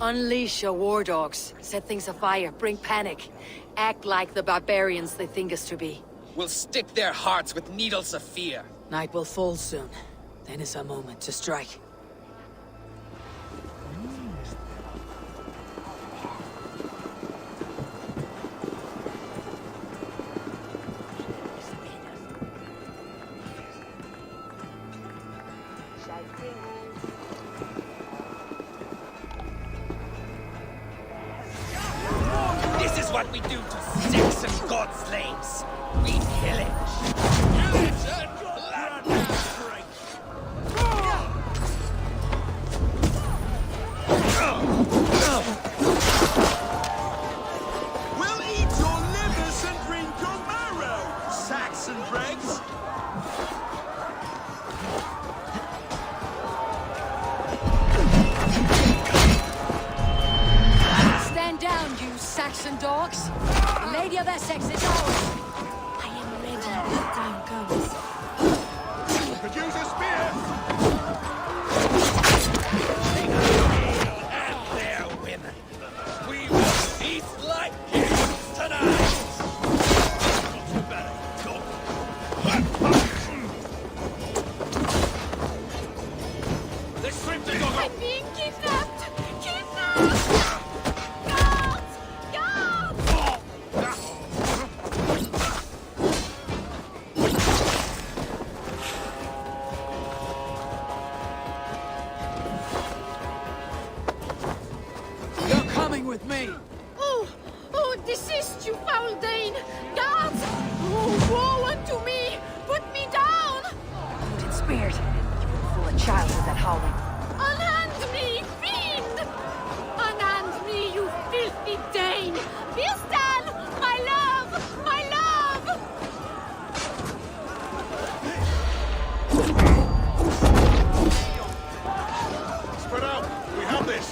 Unleash your war dogs. Set things afire. Bring panic. Act like the barbarians they think us to be. We'll stick their hearts with needles of fear. Night will fall soon. Then is our moment to strike. This is what we do to Saxon god slaves. We pillage. Pillage and blood We'll eat your livers and drink your marrow, Saxon dregs. Stand down, you Saxon dogs. The Lady of Essex is ours. I am ready when the time comes. Produce a spear! and their women. We will feast like kings tonight. You better go. Let's strip the dog. I'm being kidnapped! Kidnapped! Guards! Guards! You're coming with me. Oh! Oh, desist, you foul Dane! Guards! Oh, woe unto me! Put me down! Odin speared. You will fool a child with that howling. Unhand me, fiend! Unhand me, you filthy Dane! Birsten! My love! My love! Spread out! We have this!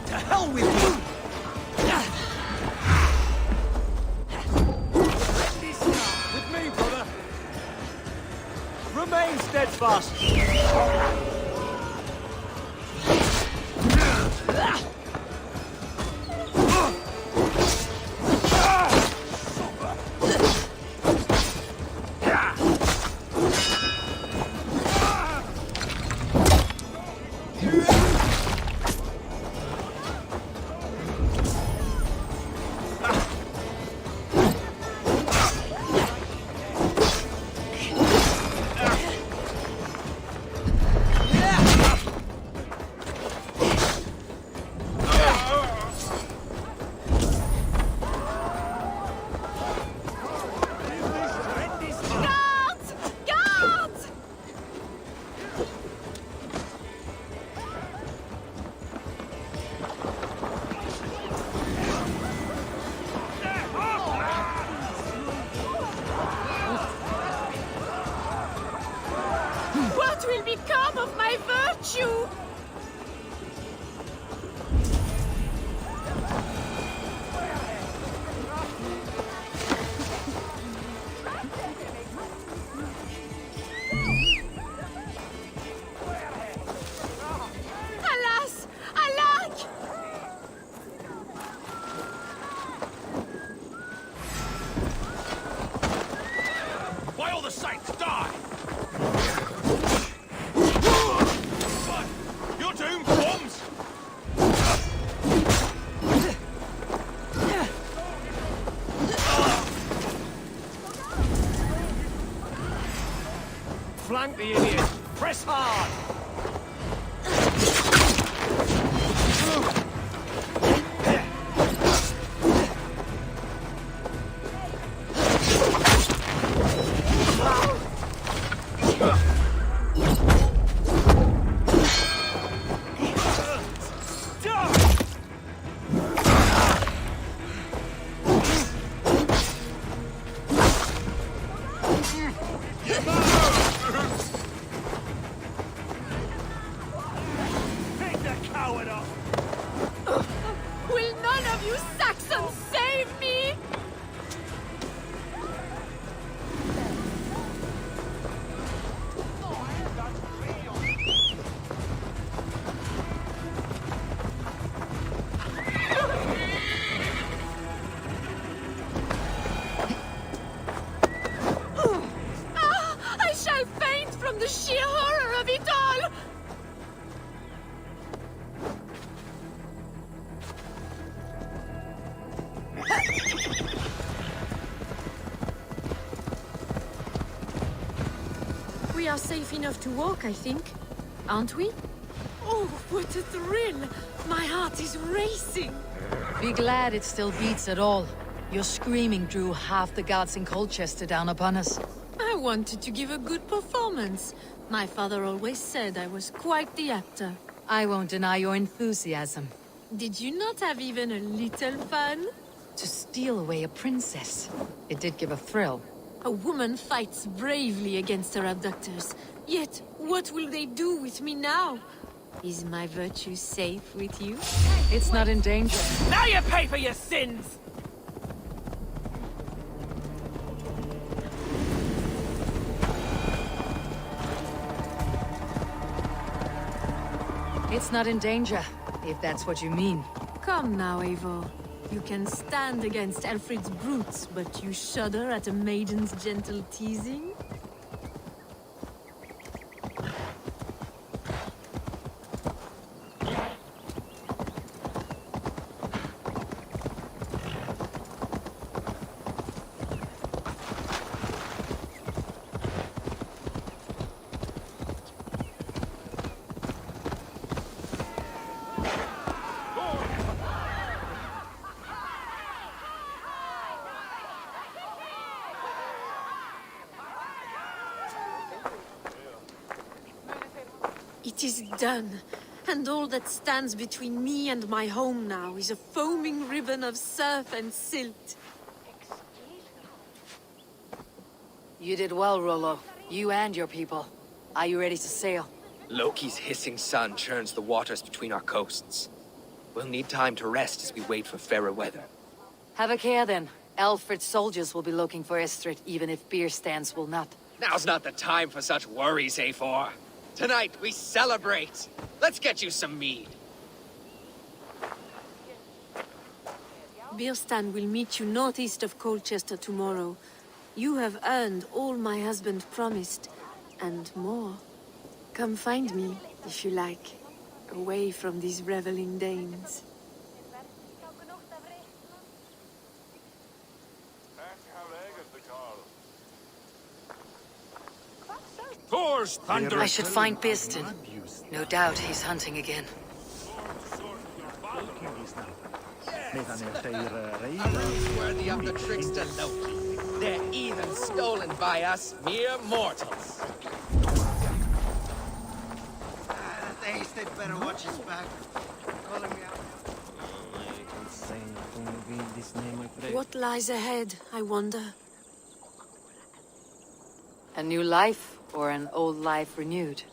To hell with you! With me, brother. Remain steadfast. Thank the idiot. Press hard! Will none of you Saxons save me? I shall faint from the sheer horror of it all! We are safe enough to walk, I think. Aren't we? Oh, what a thrill! My heart is racing! Be glad it still beats at all. Your screaming drew half the guards in Colchester down upon us. I wanted to give a good performance. My father always said I was quite the actor. I won't deny your enthusiasm. Did you not have even a little fun? To steal away a princess. It did give a thrill. A woman fights bravely against her abductors. Yet, what will they do with me now? Is my virtue safe with you? It's not in danger. Now you pay for your sins! It's not in danger, if that's what you mean. Come now, Eivor. You can stand against Alfred's brutes, but you shudder at a maiden's gentle teasing? It is done, and all that stands between me and my home now is a foaming ribbon of surf and silt. You did well, Rollo. You and your people. Are you ready to sail? Loki's hissing sun churns the waters between our coasts. We'll need time to rest as we wait for fairer weather. Have a care then. Alfred's soldiers will be looking for Estrid, even if beer stands will not. Now's not the time for such worries, Eivor. Tonight, we celebrate. Let's get you some mead. Birstan will meet you northeast of Colchester tomorrow. You have earned all my husband promised, and more. Come find me, if you like, away from these reveling Danes. Thor's thunder! I should find Birstan. No doubt he's hunting again. Worthy of the trickster Loki. They're even stolen by us mere mortals. They'd better watch his back. Calling me out. What lies ahead, I wonder? A new life, or an old life renewed?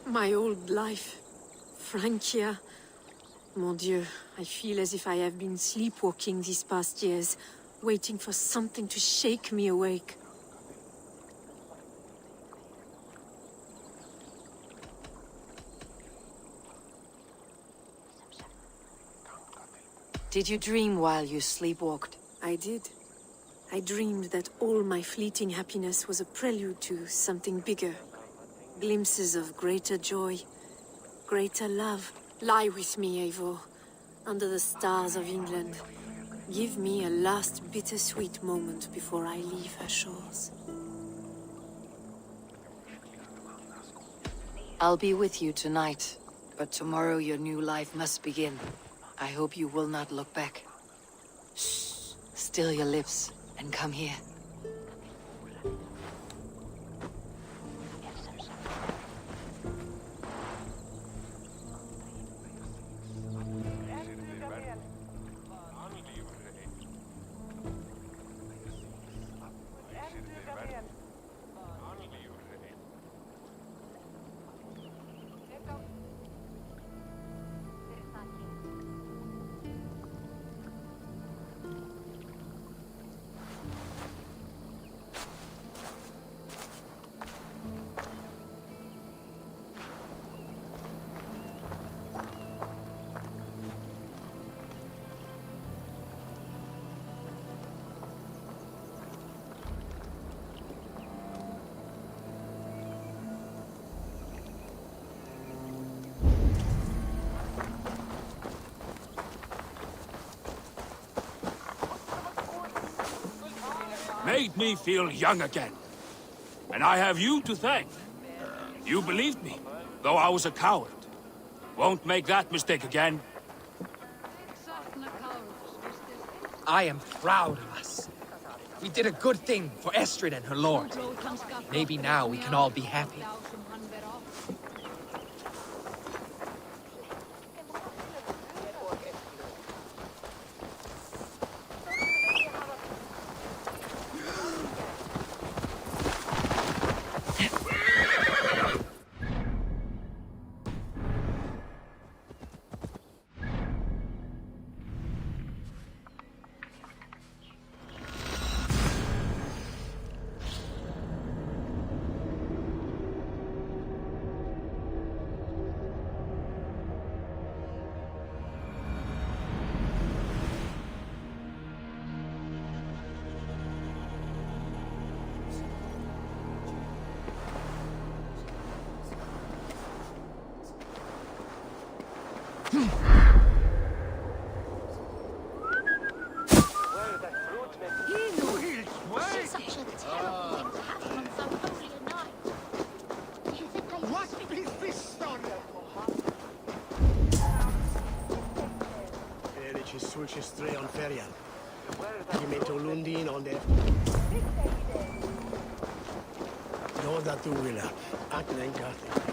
My old life. Francia. Mon Dieu, I feel as if I have been sleepwalking these past years, waiting for something to shake me awake. Did you dream while you sleepwalked? I did. I dreamed that all my fleeting happiness was a prelude to something bigger. Glimpses of greater joy, greater love. Lie with me, Eivor, under the stars of England. Give me a last bittersweet moment before I leave her shores. I'll be with you tonight, but tomorrow your new life must begin. I hope you will not look back. Shh. Still your lips, and come here. Made me feel young again. And I have you to thank. You believed me, though I was a coward. Won't make that mistake again. I am proud of us. We did a good thing for Estrid and her lord. Maybe now we can all be happy. on ferian. Gi metto Lundin on det. Låda tuilla. Aknen kahti.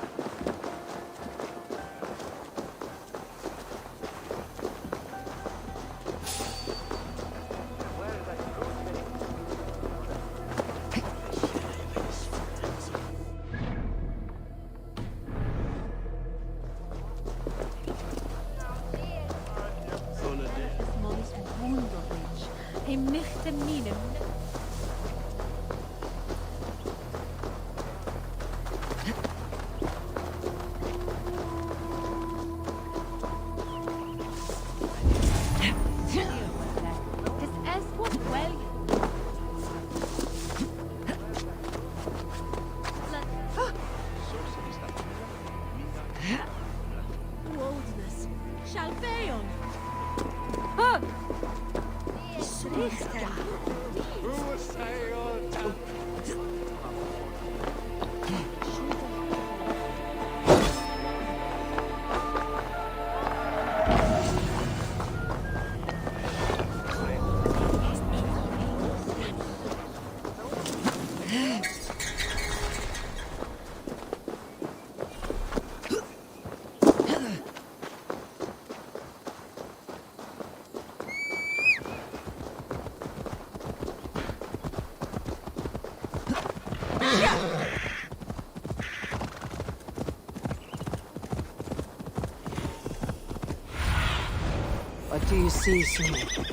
What do you see, Sumi?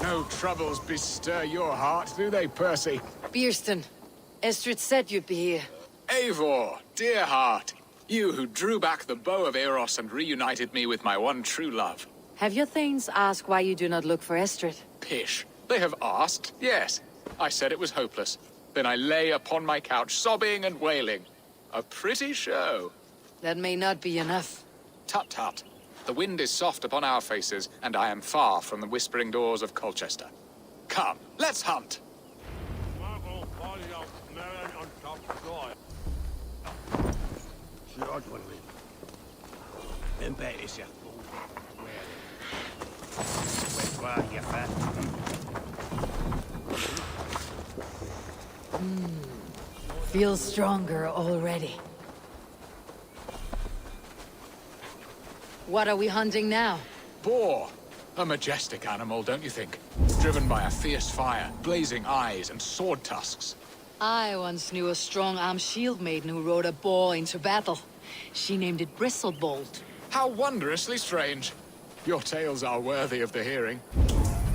No troubles bestir your heart, do they, Percy? Beerston, Estrid said you'd be here. Eivor, dear heart, you who drew back the bow of Eros and reunited me with my one true love. Have your thanes asked why you do not look for Estrid? Pish. They have asked, yes. I said it was hopeless. Then I lay upon my couch, sobbing and wailing. A pretty show. That may not be enough. Tut tut. The wind is soft upon our faces, and I am far from the whispering doors of Colchester. Come, let's hunt! Feels stronger already. What are we hunting now? Boar. A majestic animal, don't you think? Driven by a fierce fire, blazing eyes, and sword tusks. I once knew a strong-armed shield maiden who rode a boar into battle. She named it Bristlebolt. How wondrously strange. Your tales are worthy of the hearing.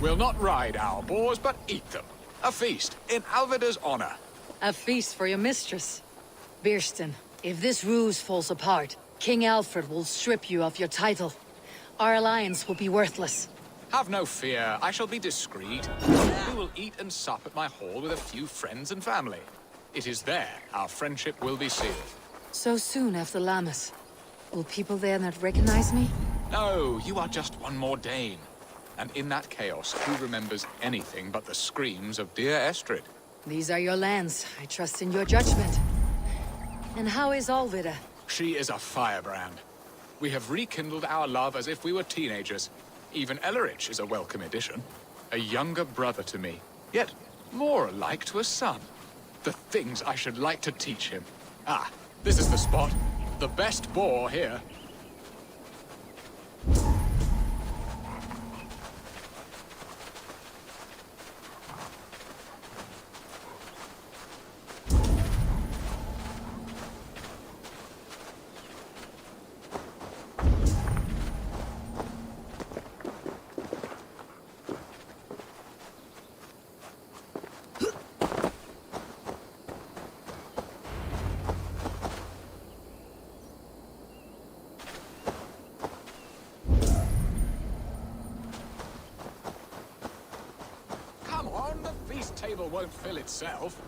We'll not ride our boars, but eat them. A feast, in Alvida's honor. A feast for your mistress. Beerston, if this ruse falls apart, King Alfred will strip you of your title. Our alliance will be worthless. Have no fear, I shall be discreet. We will eat and sup at my hall with a few friends and family. It is there our friendship will be sealed. So soon after Lammas. Will people there not recognize me? No, you are just one more Dane. And in that chaos, who remembers anything but the screams of dear Estrid? These are your lands. I trust in your judgment. And how is Alvida? She is a firebrand. We have rekindled our love as if we were teenagers. Even Ellerich is a welcome addition. A younger brother to me, yet more alike to a son. The things I should like to teach him. Ah, this is the spot. The best boar here. Table won't fill itself.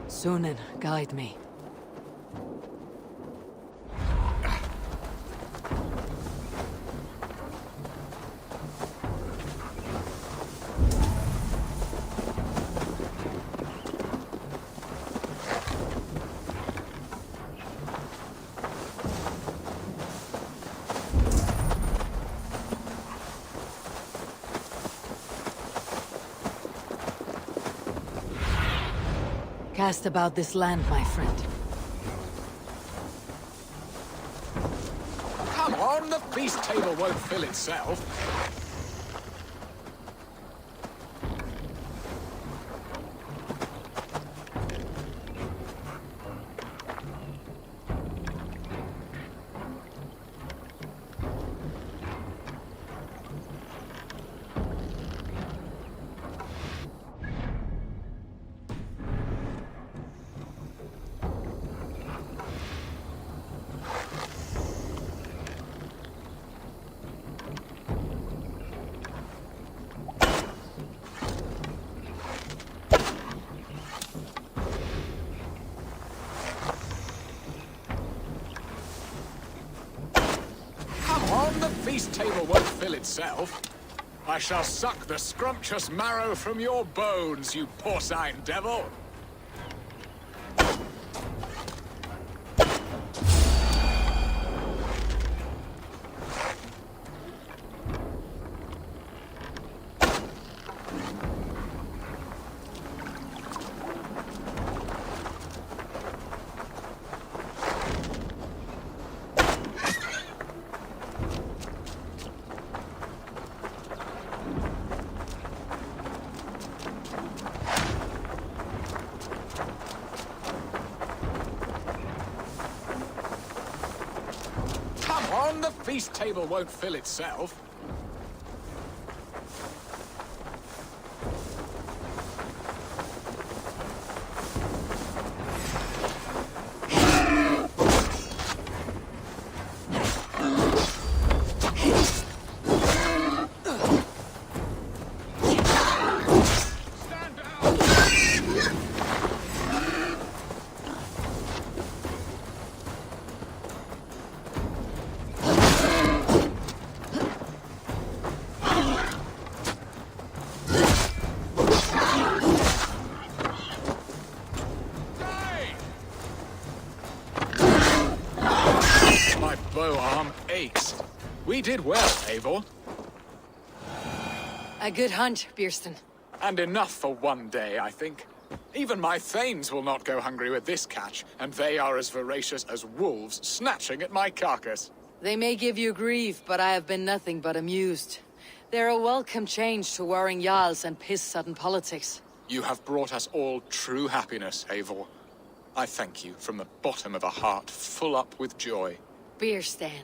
Sunan, guide me. Cast about this land, my friend. Come on, the feast table won't fill itself. The feast table won't fill itself. I shall suck the scrumptious marrow from your bones, you porcine devil! on, the feast table won't fill itself. We did well, Eivor. A good hunt, Bierston. And enough for one day, I think. Even my thanes will not go hungry with this catch, and they are as voracious as wolves snatching at my carcass. They may give you grief, but I have been nothing but amused. They're a welcome change to warring jarls and piss-sudden politics. You have brought us all true happiness, Eivor. I thank you from the bottom of a heart full up with joy. Bierstan.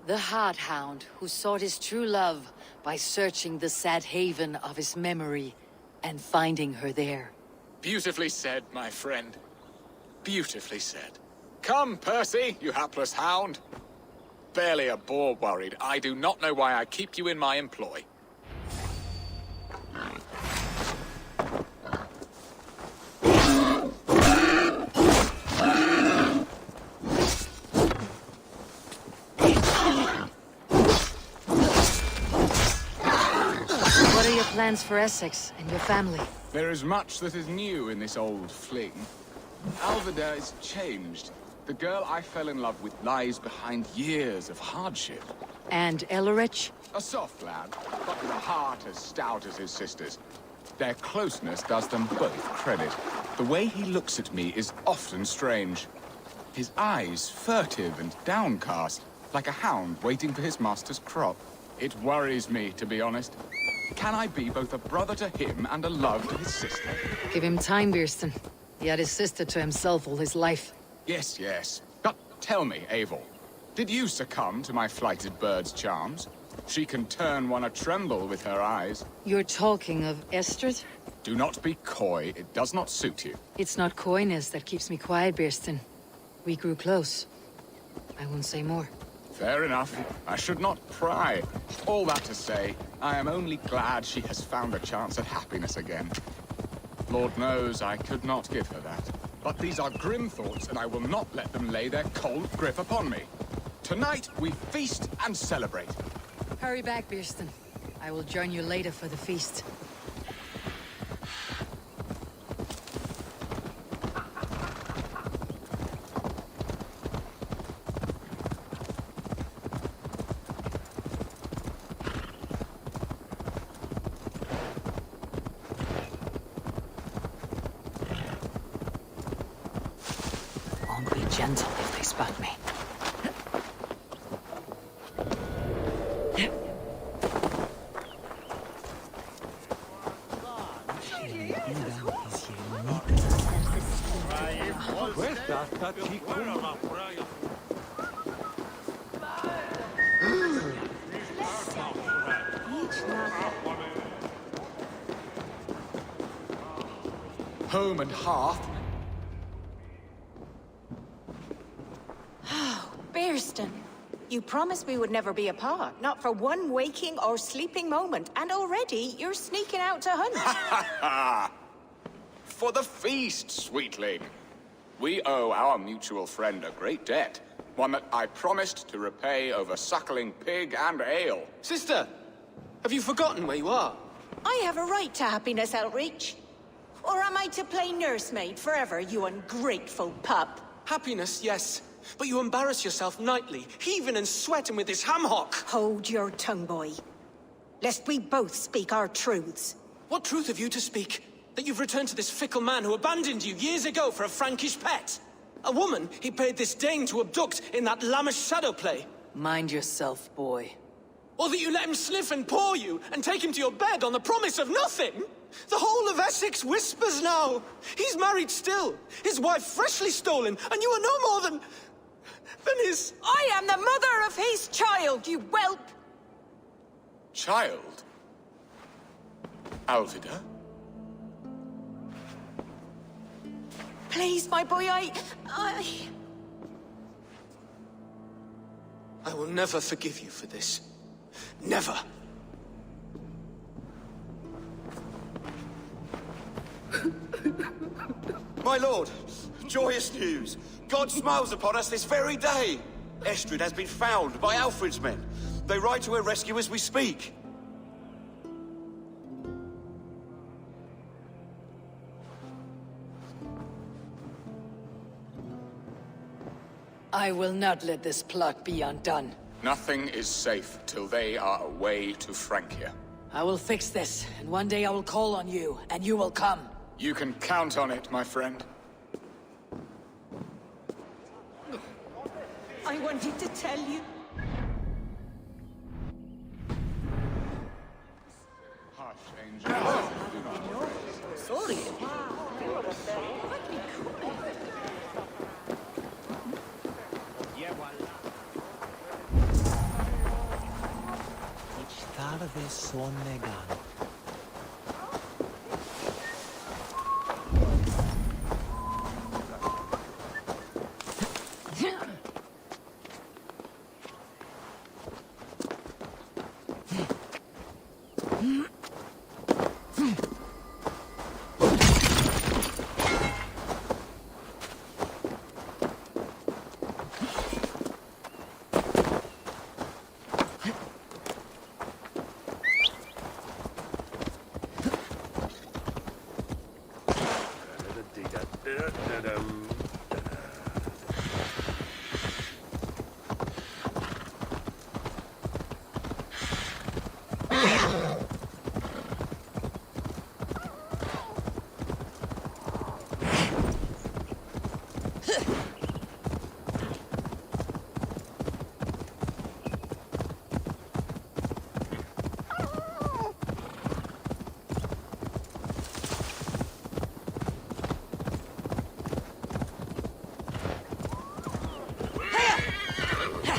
The Hard Hound who sought his true love by searching the sad haven of his memory and finding her there. Beautifully said, my friend. Beautifully said. Come, Percy, you hapless hound. Barely a boar worried. I do not know why I keep you in my employ. What are your plans for Essex and your family? There is much that is new in this old fling. Alvida is changed. The girl I fell in love with lies behind years of hardship. And Ellerich? A soft lad, but with a heart as stout as his sister's. Their closeness does them both credit. The way he looks at me is often strange. His eyes furtive and downcast, like a hound waiting for his master's crop. It worries me, to be honest. Can I be both a brother to him and a love to his sister? Give him time, Bierston. He had his sister to himself all his life. Yes, yes. But tell me, Eivor, did you succumb to my flighted bird's charms? She can turn one a tremble with her eyes. You're talking of Estrid? Do not be coy. It does not suit you. It's not coyness that keeps me quiet, Bierston. We grew close. I won't say more. Fair enough. I should not pry. All that to say, I am only glad she has found a chance at happiness again. Lord knows I could not give her that. But these are grim thoughts, and I will not let them lay their cold grip upon me. Tonight, we feast and celebrate. Hurry back, Bierston. I will join you later for the feast. Won't be gentle if they spot me. Home and hearth. Bierston, you promised we would never be apart, not for one waking or sleeping moment, and already you're sneaking out to hunt. For the feast, sweetling. We owe our mutual friend a great debt. One that I promised to repay over suckling pig and ale. Sister, have you forgotten where you are? I have a right to happiness, Outreach. Or am I to play nursemaid forever, you ungrateful pup? Happiness, yes. But you embarrass yourself nightly, heaving and sweating with this ham-hock. Hold your tongue, boy. Lest we both speak our truths. What truth have you to speak? That you've returned to this fickle man who abandoned you years ago for a Frankish pet? A woman he paid this Dane to abduct in that lammish shadow play? Mind yourself, boy. Or that you let him sniff and paw you, and take him to your bed on the promise of nothing? The whole of Essex whispers now. He's married still, his wife freshly stolen, and you are no more than... than his... I am the mother of his child, you whelp! Child? Alvida? Please, my boy, I will never forgive you for this. Never. My lord, joyous news. God smiles upon us this very day. Estrid has been found by Alfred's men. They ride to her rescue as we speak. I will not let this plot be undone. Nothing is safe till they are away to Francia. I will fix this, and one day I will call on you, and you will come. You can count on it, my friend. I wanted to tell you. Hush, angel. Do not worry. Sorry. Tarde sonnegan.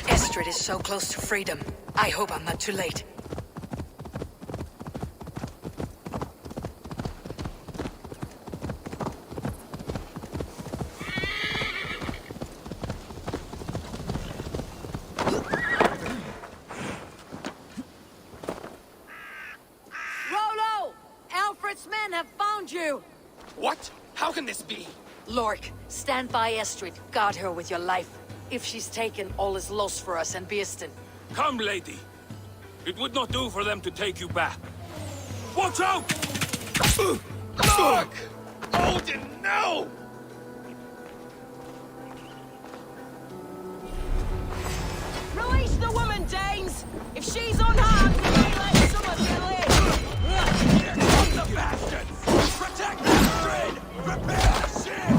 Estrid is so close to freedom. I hope I'm not too late. Rolo! Alfred's men have found you! What? How can this be? Lork, stand by Estrid. Guard her with your life. If she's taken, all is lost for us and Beeston. Come, lady. It would not do for them to take you back. Watch out! Look! Odin, no! Release the woman, Danes! If she's unharmed, we may let some of you live! Here come the bastards! Protect Astrid! Prepare the ship!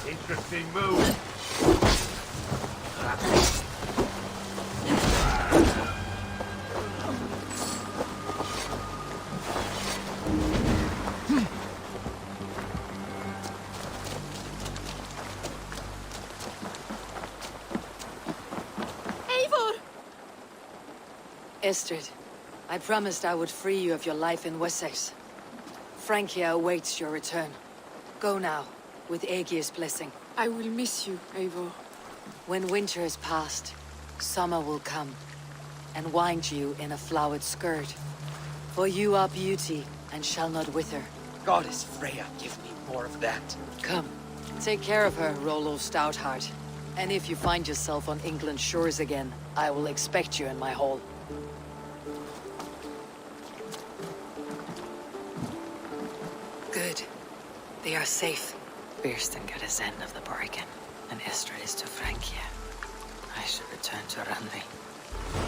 Interesting move. Estrid, I promised I would free you of your life in Wessex. Francia awaits your return. Go now, with Aegir's blessing. I will miss you, Eivor. When winter is past, summer will come, and wind you in a flowered skirt. For you are beauty, and shall not wither. Goddess Freya, give me more of that. Come, take care of her, Rollo Stoutheart. And if you find yourself on England's shores again, I will expect you in my hall. Good. They are safe. Birsten got his end of the bargain, and Estrid is to Francia. I should return to Randvi.